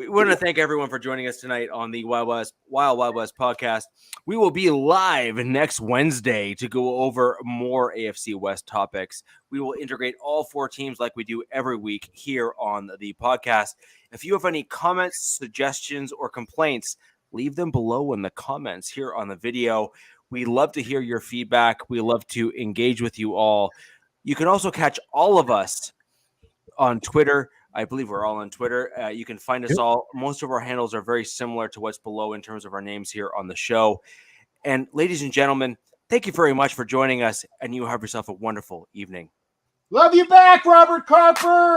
want to thank everyone for joining us tonight on the Wild West podcast. We will be live next Wednesday to go over more AFC West topics. We will integrate all 4 teams like we do every week here on the podcast. If you have any comments, suggestions, or complaints, leave them below in the comments here on the video. We love to hear your feedback. We love to engage with you all. You can also catch all of us on Twitter. I believe we're all on Twitter. You can find us all. Most of our handles are very similar to what's below in terms of our names here on the show. And ladies and gentlemen, thank you very much for joining us, and you have yourself a wonderful evening. Love you back, Robert Carper.